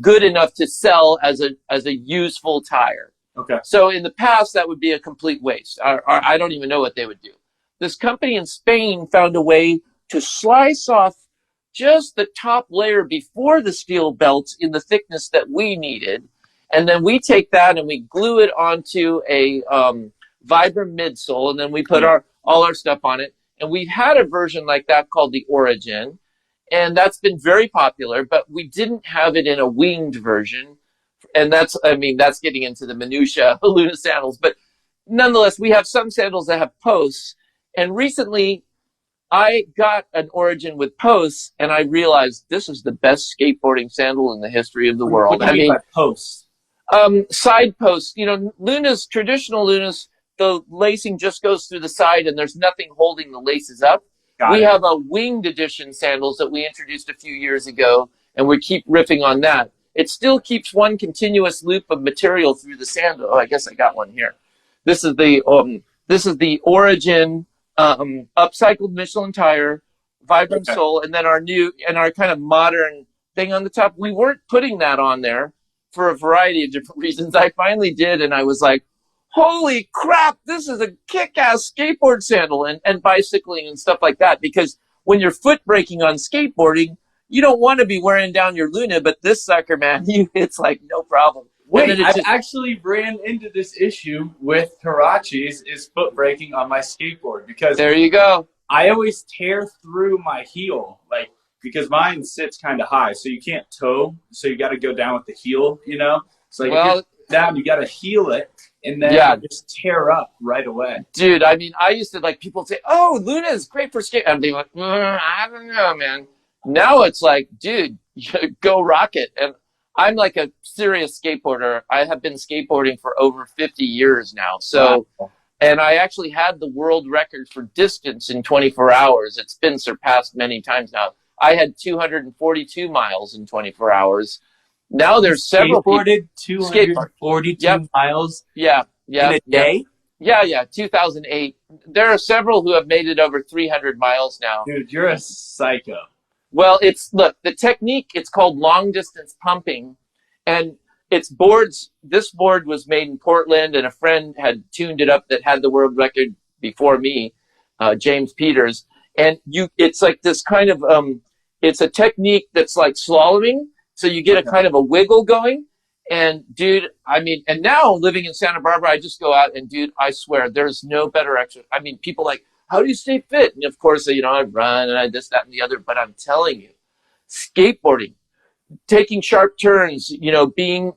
good enough to sell as a useful tire. Okay. So in the past, that would be a complete waste. I don't even know what they would do. This company in Spain found a way to slice off just the top layer before the steel belts in the thickness that we needed. And then we take that and we glue it onto a Vibram midsole, and then we put all our stuff on it. And we've had a version like that called the Origin, and that's been very popular, but we didn't have it in a winged version. And that's getting into the minutia of Luna sandals. But nonetheless, we have some sandals that have posts. And recently, I got an Origin with posts, and I realized this is the best skateboarding sandal in the history of the world. What do you mean by posts? Side posts. Lunas, traditional Lunas, the lacing just goes through the side, and there's nothing holding the laces up. We have a winged edition sandals that we introduced a few years ago, and we keep riffing on that. It still keeps one continuous loop of material through the sandal. Oh, I guess I got one here. This is the Origin upcycled Michelin tire, Vibram sole, and then our kind of modern thing on the top. We weren't putting that on there for a variety of different reasons. I finally did, and I was like, holy crap, this is a kick-ass skateboard sandal, and bicycling and stuff like that, because when you're foot braking on skateboarding, you don't want to be wearing down your Luna, but this sucker, man, it's like no problem. Wait, I actually ran into this issue with Hirachis is foot braking on my skateboard, because there you go. I always tear through my heel, because mine sits kind of high, so you can't toe, so you got to go down with the heel, So if you're down, you got to heel it, and then just tear up right away. Dude, I used to people say, oh, Luna is great for skate. I'd be like, I don't know, man. Now it's like, dude, go rock it. And I'm like a serious skateboarder. I have been skateboarding for over 50 years now. So, and I actually had the world record for distance in 24 hours. It's been surpassed many times now. I had 242 miles in 24 hours. Now there's several people. 242 miles in a day? Yeah, 2008. There are several who have made it over 300 miles now. Dude, you're a psycho. Well, the technique, it's called long distance pumping, and it's boards. This board was made in Portland, and a friend had tuned it up that had the world record before me, James Peters. And it's like this kind of, it's a technique that's like slaloming. So you get a kind of a wiggle going. And dude, and now living in Santa Barbara, I just go out and dude, I swear there's no better exercise. People like, how do you stay fit? And of course, I run and I this, that, and the other. But I'm telling you, skateboarding, taking sharp turns, being,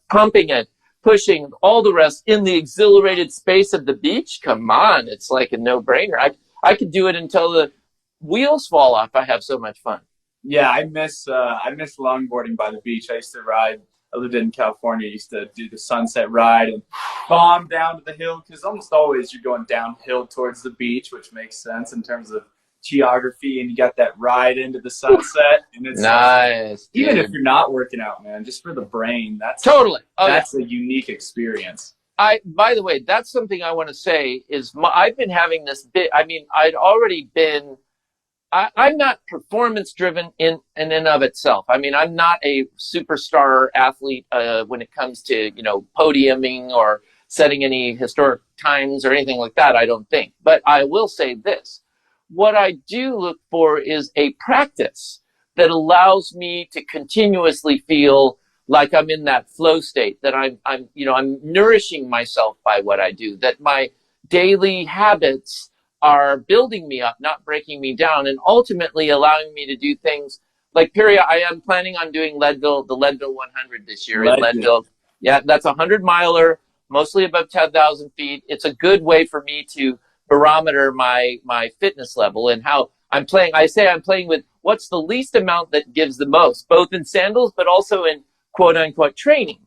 pumping it, pushing, all the rest in the exhilarated space of the beach. Come on, it's like a no-brainer. I could do it until the wheels fall off. I have so much fun. Yeah, I miss longboarding by the beach. I used to ride. I lived in California. I used to do the sunset ride and bomb down to the hill, because almost always you're going downhill towards the beach, which makes sense in terms of geography. And you got that ride into the sunset, and it's nice. Even if you're not working out, man, just for the brain, that's totally. That's a unique experience. By the way, that's something I want to say is I've been having this bit. I'd already been. I'm not performance driven in and of itself. I'm not a superstar athlete when it comes to, podiuming or setting any historic times or anything like that, I don't think. But I will say this. What I do look for is a practice that allows me to continuously feel like I'm in that flow state, that I'm nourishing myself by what I do, that my daily habits are building me up, not breaking me down, and ultimately allowing me to do things like I am planning on doing the Leadville 100 this year in Leadville. Yeah, that's a 100-miler, mostly above 10,000 feet. It's a good way for me to barometer my fitness level and how I'm playing. I say I'm playing with what's the least amount that gives the most, both in sandals, but also in quote unquote training.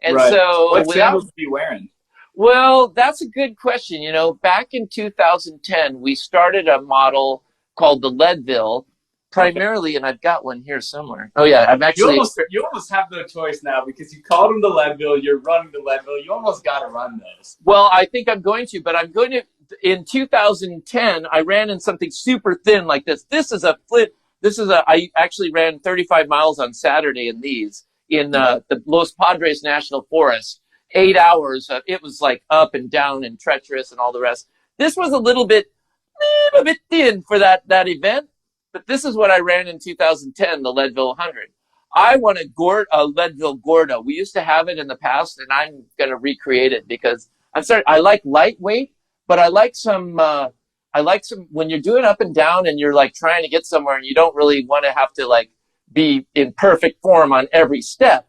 And Right. so What without, sandals are you wearing? well, that's a good question. You know, back in 2010, we started a model called the Leadville, Okay. primarily, and I've got one here somewhere. Oh yeah, I'm actually. You almost have no choice now because you called them the Leadville. You're running the Leadville. You almost got to run those. Well, I think I'm going to, but I'm going to. In 2010, I ran in something super thin like this. This is a flip. I actually ran 35 miles on Saturday in these in the Los Padres National Forest. 8 hours. It was like up and down and treacherous and all the rest. This was a little bit thin for that event, but this is what I ran in 2010, the Leadville 100. I want a Leadville Gorda. We used to have it in the past, and I'm going to recreate it because I like lightweight, but I like some when you're doing up and down and you're like trying to get somewhere and you don't really want to have to like be in perfect form on every step.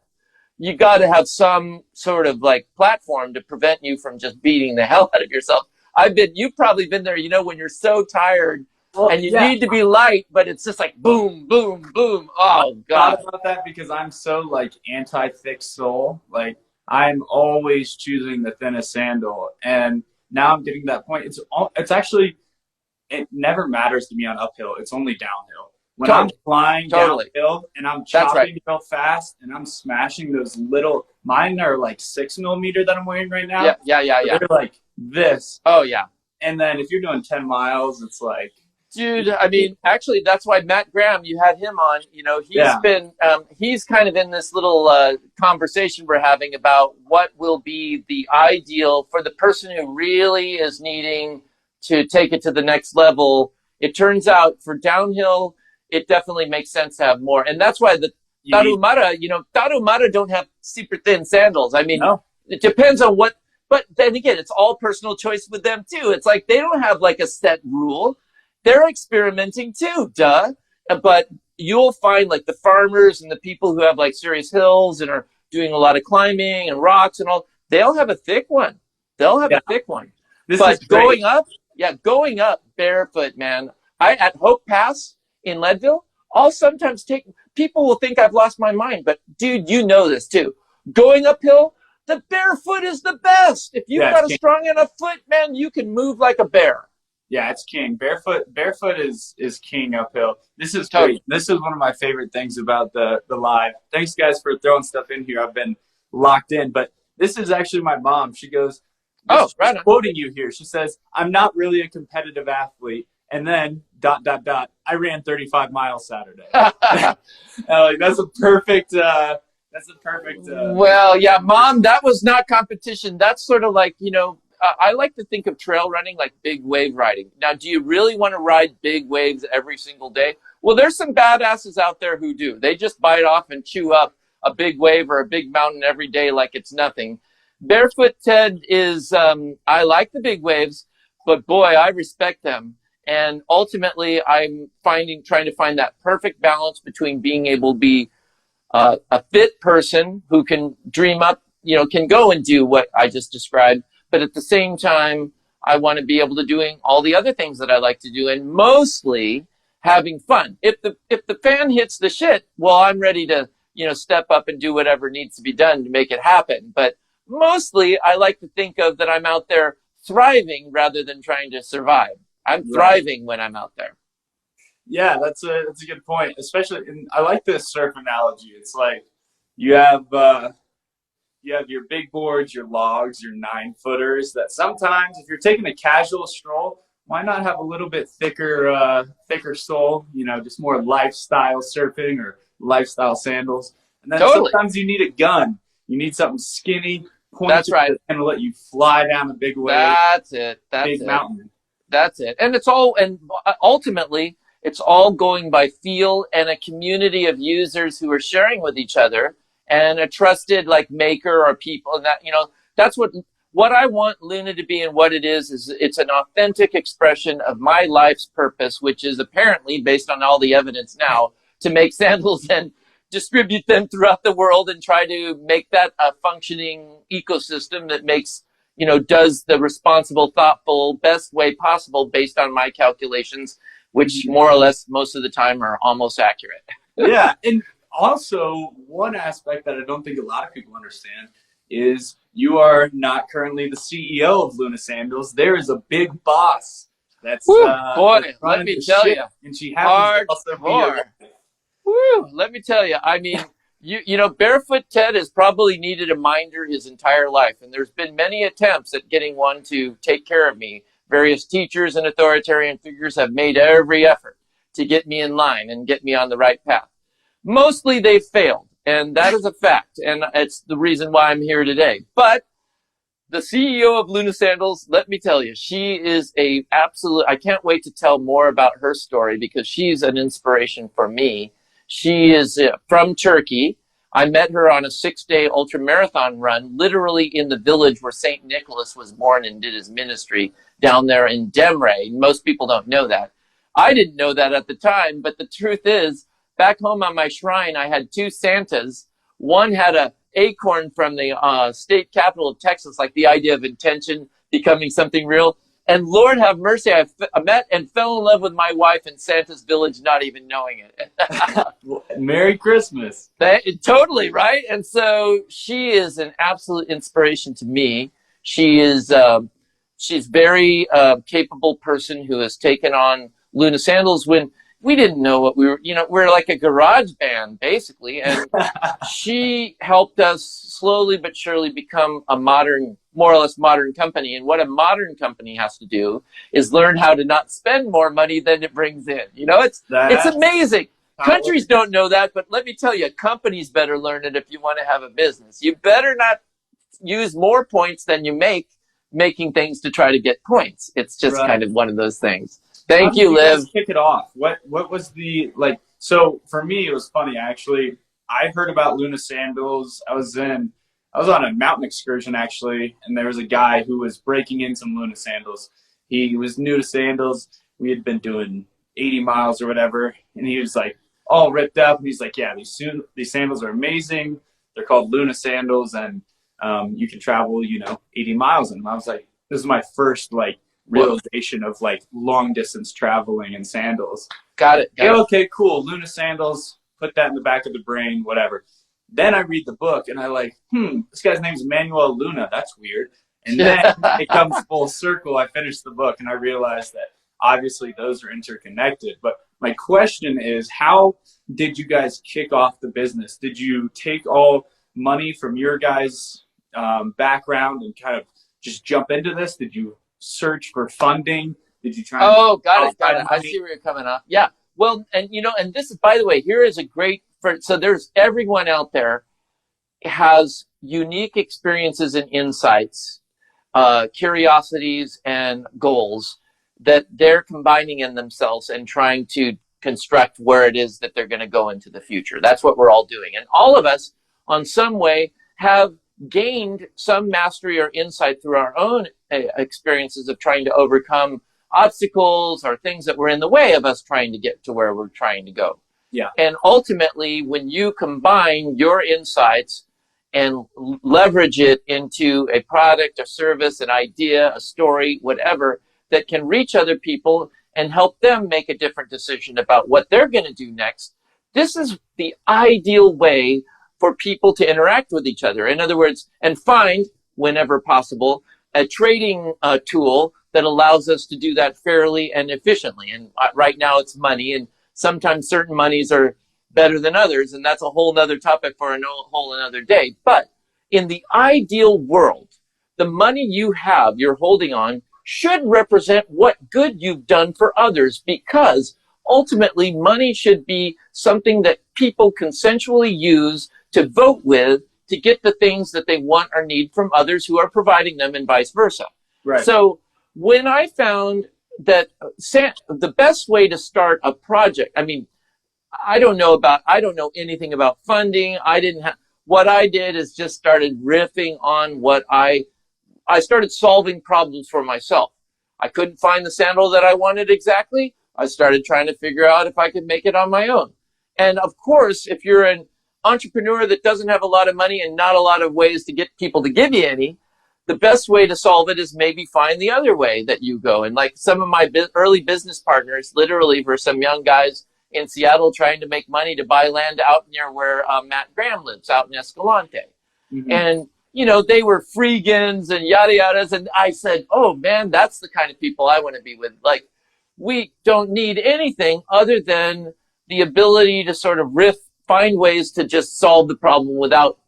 You got to have some sort of like platform to prevent you from just beating the hell out of yourself. You've probably been there, you know, when you're so tired and you need to be light, but it's just like boom, boom, boom. Oh God. I thought about that because I'm so like anti-thick sole. Like I'm always choosing the thinnest sandal, and now I'm getting to that point. It's actually, it never matters to me on uphill. It's only downhill. When I'm flying downhill and I'm chopping real fast and I'm smashing those little, mine are like 6mm that I'm wearing right now. Yeah. They're like this. Oh yeah. And then if you're doing 10 miles, it's like, dude, I mean, actually, that's why Matt Graham, you had him on. You know, he's kind of in this little conversation we're having about what will be the ideal for the person who really is needing to take it to the next level. It turns out for downhill, it definitely makes sense to have more. And that's why the Tarahumara don't have super thin sandals. I mean, It depends on what, but then again, it's all personal choice with them too. It's like they don't have like a set rule. They're experimenting too, duh. But you'll find like the farmers and the people who have like serious hills and are doing a lot of climbing and rocks and all, they'll have a thick one. A thick one. But going up barefoot, man. At Hope Pass in Leadville, I'll sometimes people will think I've lost my mind, but dude, you know this too. Going uphill, the barefoot is the best. If you've got a strong enough foot, man, you can move like a bear. Yeah, it's king. Barefoot is king uphill. This is great. This is one of my favorite things about the live. Thanks guys for throwing stuff in here. I've been locked in, but this is actually my mom. She goes, she's quoting you here. She says, "I'm not really a competitive athlete." And then ... I ran 35 miles Saturday. Like that's a perfect. Well, yeah, Mom, that was not competition. That's sort of like, you know, I like to think of trail running like big wave riding. Now, do you really want to ride big waves every single day? Well, there's some badasses out there who do. They just bite off and chew up a big wave or a big mountain every day like it's nothing. Barefoot Ted is, I like the big waves, but boy, I respect them. And ultimately, I'm trying to find that perfect balance between being able to be a fit person who can dream up, you know, can go and do what I just described. But at the same time, I want to be able to doing all the other things that I like to do, and mostly having fun. If the fan hits the shit, well, I'm ready to, you know, step up and do whatever needs to be done to make it happen. But mostly, I like to think of that I'm out there thriving rather than trying to survive. I'm thriving when I'm out there. Yeah, that's a good point. Especially, I like this surf analogy. It's like you have your big boards, your logs, your 9-footers. That sometimes, if you're taking a casual stroll, why not have a little bit thicker sole? You know, just more lifestyle surfing or lifestyle sandals. And then sometimes you need a gun. You need something skinny, pointed, and let you fly down a big wave. That's it. Big mountain. That's it. And ultimately, it's all going by feel and a community of users who are sharing with each other and a trusted like maker or people. And that, you know, that's what I want Luna to be, and what it is it's an authentic expression of my life's purpose, which is apparently, based on all the evidence now, to make sandals and distribute them throughout the world and try to make that a functioning ecosystem that makes, you know, does the responsible, thoughtful, best way possible based on my calculations, which more or less most of the time are almost accurate. Yeah. And also one aspect that I don't think a lot of people understand is you are not currently the CEO of Luna Sandals. There is a big boss that's Woo, boy, that's let running me the tell ship, you, and she happens to also be your hardcore. Woo, let me tell you, I mean, you know, Barefoot Ted has probably needed a minder his entire life, and there's been many attempts at getting one to take care of me. Various teachers and authoritarian figures have made every effort to get me in line and get me on the right path. Mostly they've failed, and that is a fact, and it's the reason why I'm here today. But the CEO of Luna Sandals, let me tell you, she is a absolute, I can't wait to tell more about her story because she's an inspiration for me. She is from Turkey. I met her on a 6-day ultra marathon run, literally in the village where St. Nicholas was born and did his ministry down there in Demre. Most people don't know that. I didn't know that at the time, but the truth is, back home on my shrine, I had 2 Santas. One had a acorn from the state capital of Texas, like the idea of intention becoming something real. And Lord have mercy, I met and fell in love with my wife in Santa's village, not even knowing it. Merry Christmas. Totally, right? And so she is an absolute inspiration to me. She is she's very capable person who has taken on Luna Sandals when we didn't know what we were, you know, we're like a garage band basically. And she helped us slowly but surely become a modern, more or less modern company. And what a modern company has to do is learn how to not spend more money than it brings in. You know, it's amazing. Countries don't know that, but let me tell you, companies better learn it if you want to have a business. You better not use more points than you make making things to try to get points. It's just kind of one of those things. Thank you, Liv. Kick it off. What was the, like, so for me, it was funny, actually. I heard about Luna Sandals. I was on a mountain excursion, actually, and there was a guy who was breaking in some Luna Sandals. He was new to sandals. We had been doing 80 miles or whatever, and he was like all ripped up. And he's like, yeah, these sandals are amazing. They're called Luna Sandals, and you can travel, 80 miles in them. I was like, this is my first, like, realization of like long distance traveling in sandals. Got it. Okay, cool. Luna Sandals, put that in the back of the brain, whatever. Then I read the book and I like, this guy's name is Manuel Luna. That's weird. And then it comes full circle. I finished the book and I realized that obviously those are interconnected. But my question is, how did you guys kick off the business? Did you take all money from your guys' background and kind of just jump into this? Did you search for funding? Did you try? Oh, got it. I see where you're coming up. Yeah. Well, and and this is, by the way, here is a great, so there's everyone out there has unique experiences and insights, curiosities and goals that they're combining in themselves and trying to construct where it is that they're going to go into the future. That's what we're all doing. And all of us on some way have gained some mastery or insight through our own experiences of trying to overcome obstacles or things that were in the way of us trying to get to where we're trying to go. Yeah. And ultimately, when you combine your insights and leverage it into a product, a service, an idea, a story, whatever, that can reach other people and help them make a different decision about what they're going to do next, this is the ideal way for people to interact with each other. In other words, and find, whenever possible, a trading tool that allows us to do that fairly and efficiently. And right now it's money, and sometimes certain monies are better than others, and that's a whole nother topic for a whole another day. But in the ideal world, the money you have, you're holding on, should represent what good you've done for others, because ultimately money should be something that people consensually use to vote with to get the things that they want or need from others who are providing them, and vice versa. Right. So when I found that the best way to start a project, I mean, I don't know anything about funding. What I did is just started riffing on what I started solving problems for myself. I couldn't find the sandal that I wanted exactly. I started trying to figure out if I could make it on my own. And of course, if you're an entrepreneur that doesn't have a lot of money and not a lot of ways to get people to give you any, the best way to solve it is maybe find the other way that you go. And like some of my early business partners, literally were some young guys in Seattle trying to make money to buy land out near where Matt Graham lives, out in Escalante. Mm-hmm. And, they were freegans and yada yadas. And I said, oh man, that's the kind of people I want to be with. Like, we don't need anything other than the ability to sort of find ways to just solve the problem without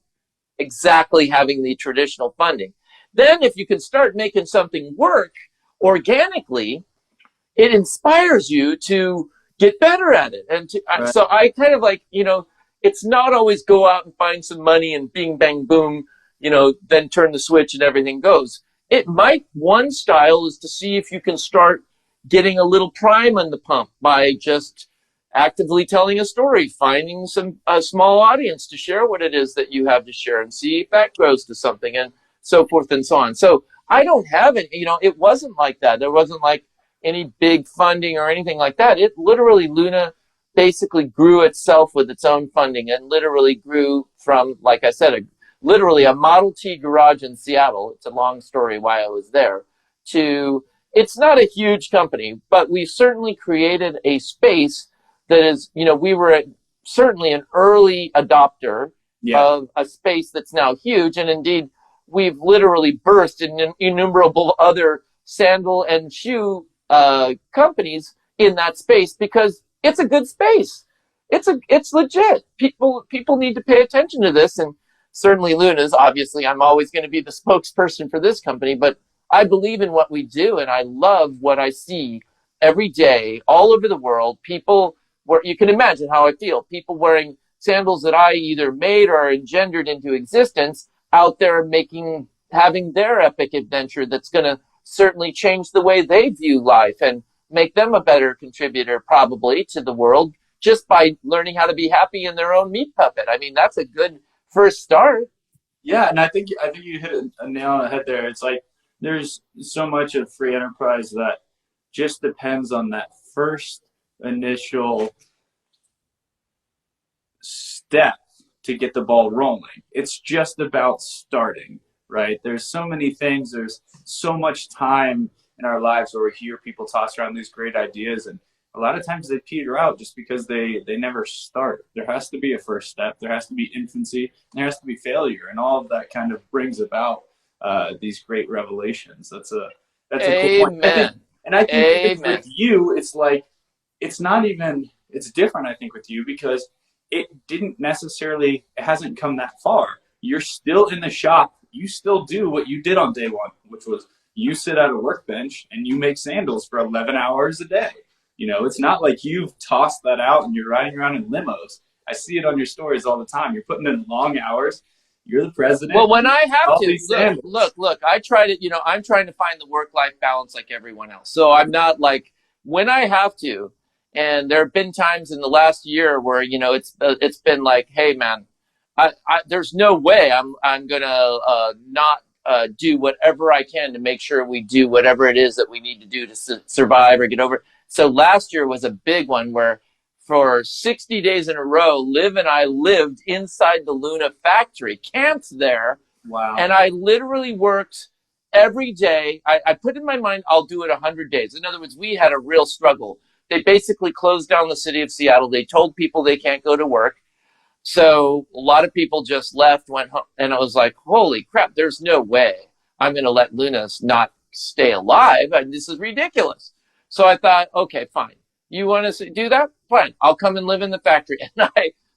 exactly having the traditional funding. Then if you can start making something work organically, it inspires you to get better at it. And Right. so I kind of like, it's not always go out and find some money and bing, bang, boom, then turn the switch and everything goes. One style is to see if you can start getting a little prime on the pump by just actively telling a story, finding a small audience to share what it is that you have to share and see if that grows to something and so forth and so on. So I don't have it, it wasn't like that. There wasn't like any big funding or anything like that. It literally, Luna basically grew itself with its own funding and literally grew from, like I said, literally a Model T garage in Seattle. It's a long story why I was there. It's not a huge company, but we certainly created a space that is, we were certainly an early adopter of a space that's now huge. And indeed, we've literally birthed innumerable other sandal and shoe companies in that space because it's a good space. It's legit. People need to pay attention to this. And certainly Luna's, obviously, I'm always going to be the spokesperson for this company, but I believe in what we do. And I love what I see every day all over the world. You can imagine how I feel. People wearing sandals that I either made or engendered into existence out there having their epic adventure that's going to certainly change the way they view life and make them a better contributor probably to the world just by learning how to be happy in their own meat puppet. I mean, that's a good first start. Yeah, and I think you hit a nail on the head there. It's like there's so much of free enterprise that just depends on that first initial step to get the ball rolling. It's just about starting, right? There's so many things. There's so much time in our lives where we hear people toss around these great ideas, and a lot of times they peter out just because they never start. There has to be a first step. There has to be infancy. And there has to be failure, and all of that kind of brings about these great revelations. That's a cool point. I think with you, it's like it's different. I think with you because it hasn't come that far. You're still in the shop. You still do what you did on day one, which was you sit at a workbench and you make sandals for 11 hours a day. It's not like you've tossed that out and you're riding around in limos. I see it on your stories all the time. You're putting in long hours. You're the president. Well, when I have to, look, I try to, I'm trying to find the work-life balance like everyone else. So I'm not like, when I have to, and there have been times in the last year where, it's been like, hey man, there's no way I'm going to not do whatever I can to make sure we do whatever it is that we need to do to survive or get over. So last year was a big one where for 60 days in a row, Liv and I lived inside the Luna factory, camped there. Wow. And I literally worked every day. I put in my mind, I'll do it 100 days. In other words, we had a real struggle. They basically closed down the city of Seattle. They told people they can't go to work. So a lot of people just left, went home, and I was like, holy crap, there's no way I'm going to let Luna not stay alive. This is ridiculous. So I thought, okay, fine. You want to do that? Fine. I'll come and live in the factory. And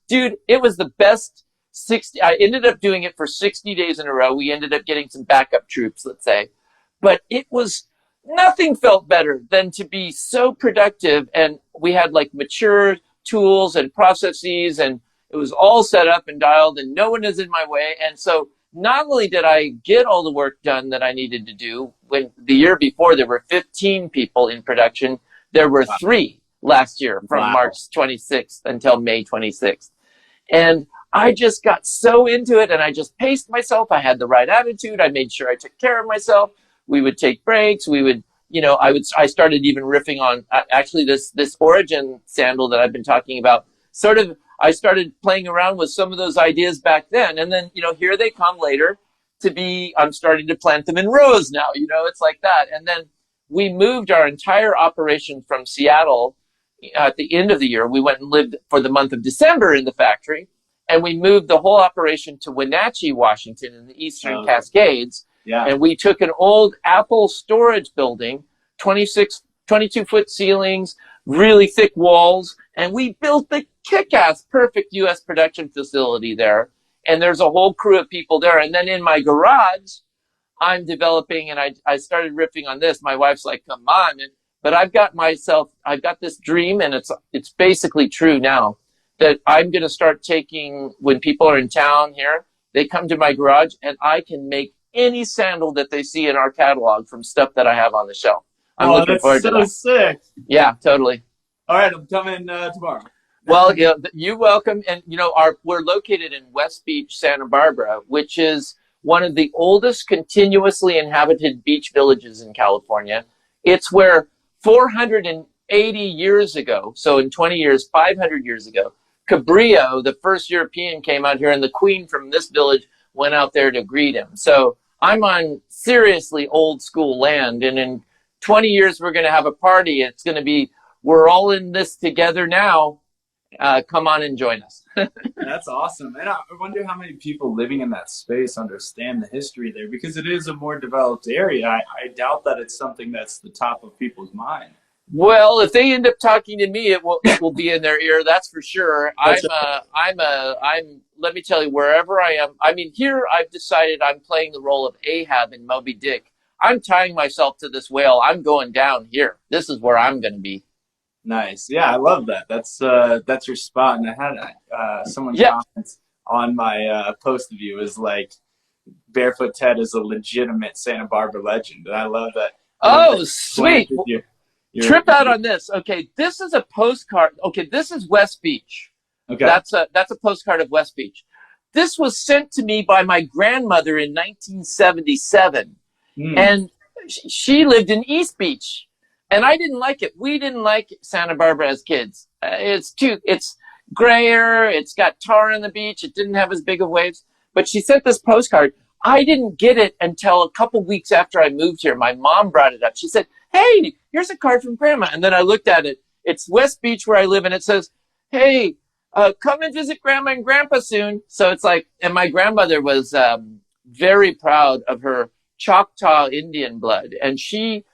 dude, it was the best 60. I ended up doing it for 60 days in a row. We ended up getting some backup troops, let's say. But nothing felt better than to be so productive. And we had like mature tools and processes, and it was all set up and dialed, and no one is in my way. And so not only did I get all the work done that I needed to do, when the year before there were 15 people in production, there were 3 last year from March 26th until May 26th. And I just got so into it, and I just paced myself. I had the right attitude. I made sure I took care of myself. We would take breaks. We would, I started even riffing on actually this Origin sandal that I've been talking about. I started playing around with some of those ideas back then. And then, here they come later I'm starting to plant them in rows now, it's like that. And then we moved our entire operation from Seattle at the end of the year. We went and lived for the month of December in the factory. and we moved the whole operation to Wenatchee, Washington, in the Eastern Cascades. Yeah. And we took an old Apple storage building, 22-foot ceilings, really thick walls, and we built the kick-ass perfect U.S. production facility there. And there's a whole crew of people there. And then in my garage, I'm developing, and I started riffing on this. My wife's like, come on. But I've got this dream, and it's basically true now, that I'm going to start taking, when people are in town here, they come to my garage, and I can make any sandal that they see in our catalog from stuff that I have on the shelf. I'm looking forward to that. That's so sick. Yeah, totally. All right, I'm coming tomorrow. Well, you're welcome. And, we're located in West Beach, Santa Barbara, which is one of the oldest continuously inhabited beach villages in California. It's where 480 years ago, so in 20 years, 500 years ago, Cabrillo, the first European, came out here, and the queen from this village went out there to greet him. So I'm on seriously old school land, and in 20 years, we're going to have a party. It's going to be, we're all in this together now. Come on and join us. That's awesome. And I wonder how many people living in that space understand the history there, because it is a more developed area. I doubt that it's something that's the top of people's mind. Well, if they end up talking to me, it will be in their ear. That's for sure. Let me tell you, wherever I am, I mean, here I've decided I'm playing the role of Ahab in Moby Dick. I'm tying myself to this whale. I'm going down here. This is where I'm going to be. Nice. Yeah, I love that. That's your spot. And I had someone comments on my post of you is like, Barefoot Ted is a legitimate Santa Barbara legend. And I love that. Oh, sweet. Trip out on this. Okay, this is a postcard. Okay, this is West Beach. Okay. That's a postcard of West Beach. This was sent to me by my grandmother in 1977. And she lived in East Beach. And I didn't like it. We didn't like Santa Barbara as kids. It's grayer. It's got tar on the beach. It didn't have as big of waves. But she sent this postcard. I didn't get it until a couple weeks after I moved here. My mom brought it up. She said, hey, here's a card from Grandma. And then I looked at it. It's West Beach where I live. And it says, hey, come and visit Grandma and Grandpa soon. So it's like, and my grandmother was very proud of her Choctaw Indian blood. And she,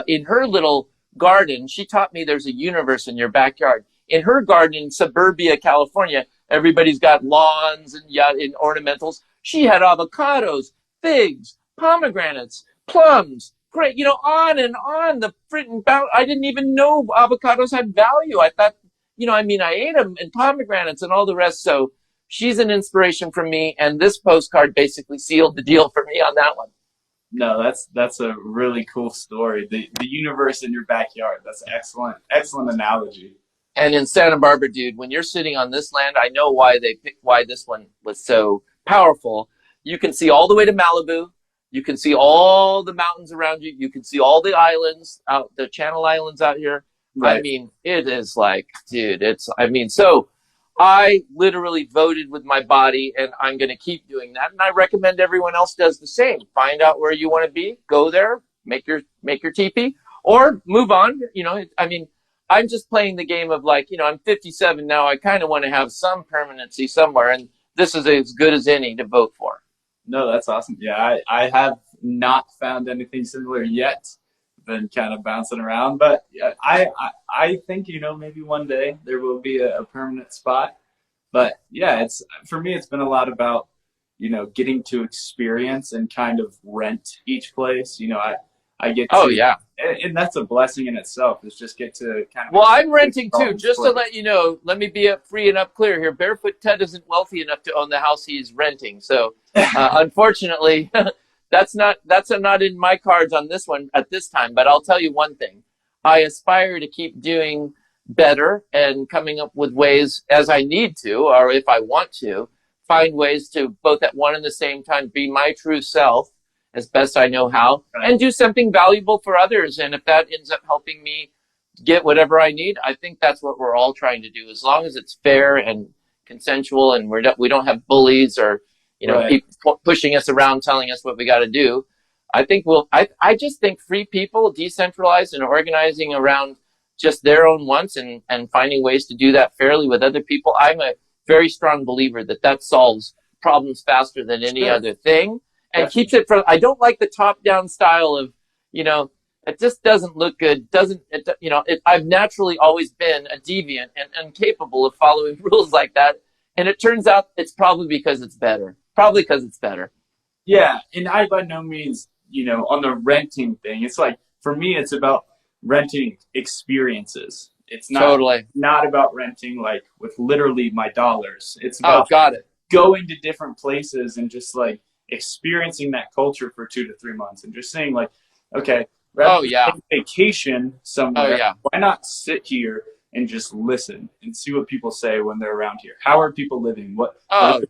in her little garden, she taught me there's a universe in your backyard. In her garden in suburbia, California, everybody's got lawns and ornamentals. She had avocados, figs, pomegranates, plums, great, on and on. I didn't even know avocados had value. I thought, I ate them, and pomegranates and all the rest. So she's an inspiration for me. And this postcard basically sealed the deal for me on that one. No, that's a really cool story. The universe in your backyard. That's excellent analogy. And in Santa Barbara, dude, when you're sitting on this land, I know why this one was so powerful. You can see all the way to Malibu. You can see all the mountains around you. You can see all the islands the Channel Islands out here. Right. I mean, it is like, dude, so I literally voted with my body, and I'm going to keep doing that. And I recommend everyone else does the same. Find out where you want to be, go there, make your teepee, or move on. I'm just playing the game of like, I'm 57 now. I kind of want to have some permanency somewhere, and this is as good as any to vote for. No, that's awesome. Yeah, I have not found anything similar yet. Been kind of bouncing around, but I think maybe one day there will be a permanent spot. But yeah, for me it's been a lot about getting to experience and kind of rent each place. I get to, and that's a blessing in itself, is just get to kind of. Well, I'm renting too, just to let you know. Let me be free and up clear here. Barefoot Ted isn't wealthy enough to own the house he's renting, so unfortunately. That's not in my cards on this one at this time, but I'll tell you one thing. I aspire to keep doing better and coming up with ways as I need to, or if I want to, find ways to both at one and the same time be my true self as best I know how, and do something valuable for others. And if that ends up helping me get whatever I need, I think that's what we're all trying to do. As long as it's fair and consensual, and we don't have bullies or people pushing us around, telling us what we got to do. I think I just think free people, decentralized and organizing around just their own wants and finding ways to do that fairly with other people. I'm a very strong believer that solves problems faster than any other thing, and keeps it from. I don't like the top-down style of, it just doesn't look good. I've naturally always been a deviant and incapable of following rules like that, and it turns out it's probably because it's better. Probably because it's better. Yeah, and I by no means, on the renting thing, it's like, for me, it's about renting experiences. It's not about renting like with literally my dollars. It's about going to different places and just like experiencing that culture for 2 to 3 months and just saying like, okay, rather than take vacation somewhere, why not sit here and just listen and see what people say when they're around here? How are people living? What?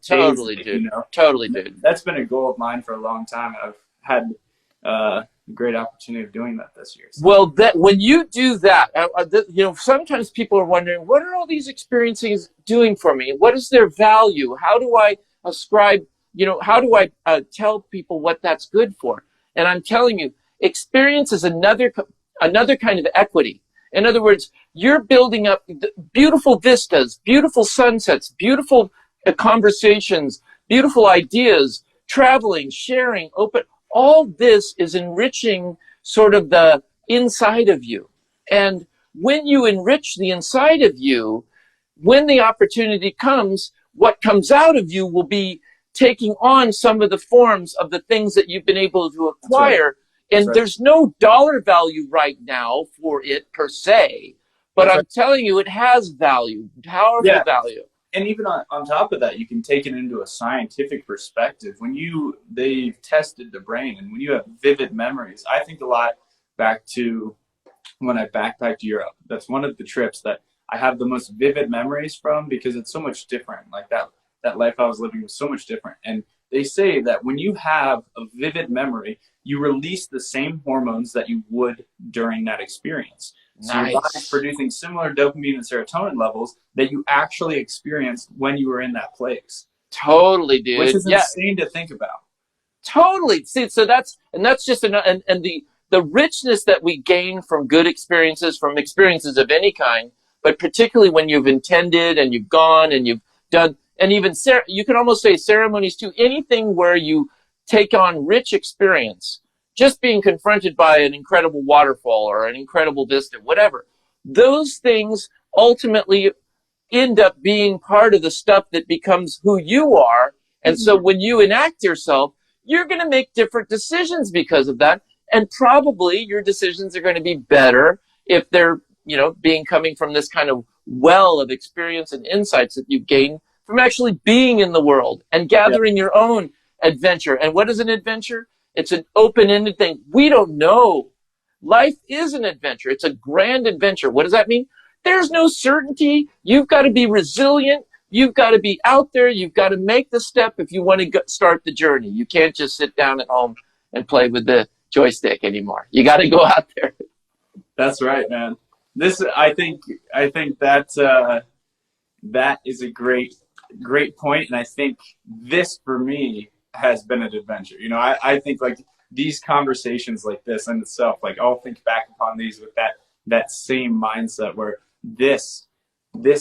Totally, dude. Totally, dude. That's been a goal of mine for a long time. I've had a great opportunity of doing that this year. So. Well, when you do that, sometimes people are wondering, what are all these experiences doing for me? What is their value? How do I ascribe? How do I tell people what that's good for? And I'm telling you, experience is another kind of equity. In other words, you're building up beautiful vistas, beautiful sunsets, beautiful conversations, beautiful ideas, traveling, sharing, open. All this is enriching sort of the inside of you. And when you enrich the inside of you, when the opportunity comes, what comes out of you will be taking on some of the forms of the things that you've been able to acquire. And there's no dollar value right now for it per se, but I'm telling you, it has value, powerful value. And even on top of that, you can take it into a scientific perspective. When they've tested the brain, and when you have vivid memories, I think a lot back to when I backpacked Europe. That's one of the trips that I have the most vivid memories from, because it's so much different. Like that life I was living was so much different. And they say that when you have a vivid memory, you release the same hormones that you would during that experience. So your body's producing similar dopamine and serotonin levels that you actually experienced when you were in that place. Totally, dude. Which is insane to think about. Totally. See, so that's just the richness that we gain from good experiences, from experiences of any kind, but particularly when you've intended and you've gone and you've done, and even you can almost say ceremonies too, anything where you take on rich experience, just being confronted by an incredible waterfall or an incredible vista, whatever. Those things ultimately end up being part of the stuff that becomes who you are. And so when you enact yourself, you're going to make different decisions because of that. And probably your decisions are going to be better if they're, coming from this kind of well of experience and insights that you've gained from actually being in the world and gathering your own adventure. And what is an adventure? It's an open-ended thing. We don't know. Life is an adventure. It's a grand adventure. What does that mean? There's no certainty. You've got to be resilient. You've got to be out there. You've got to make the step if you want to start the journey. You can't just sit down at home and play with the joystick anymore. You got to go out there. That's right, man. I think that is a great point, and I think this for me has been an adventure. I think like these conversations like this in itself, like I'll think back upon these with that same mindset where this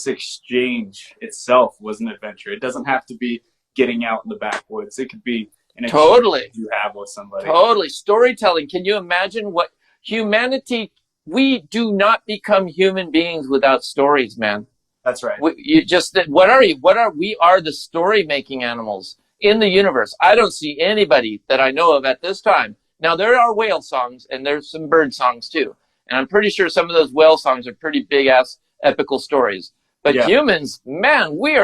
exchange itself was an adventure. It doesn't have to be getting out in the backwoods. It could be an exchange you have with somebody. Totally. Storytelling. Can you imagine what humanity? We do not become human beings without stories, man. That's right. What are you? We are the story-making animals in the universe. I don't see anybody that I know of at this time. Now, there are whale songs, and there's some bird songs, too. And I'm pretty sure some of those whale songs are pretty big-ass epical stories. But humans, man, we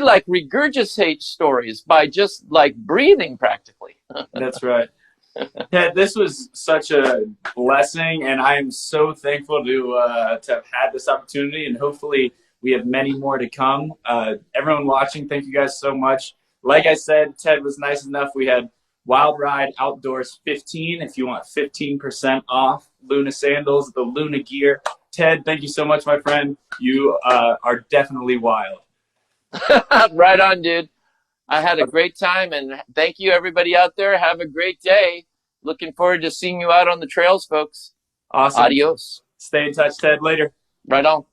like regurgitate stories by just like breathing practically. That's right. Ted, this was such a blessing, and I am so thankful to have had this opportunity, and hopefully we have many more to come. Everyone watching, thank you guys so much. Like I said, Ted was nice enough. We had WYLD Ride Outdoors 15 if you want 15% off. Luna sandals, the Luna gear. Ted, thank you so much, my friend. You are definitely wild. Right on, dude. I had a great time, and thank you, everybody out there. Have a great day. Looking forward to seeing you out on the trails, folks. Awesome. Adios. Stay in touch, Ted. Later. Right on.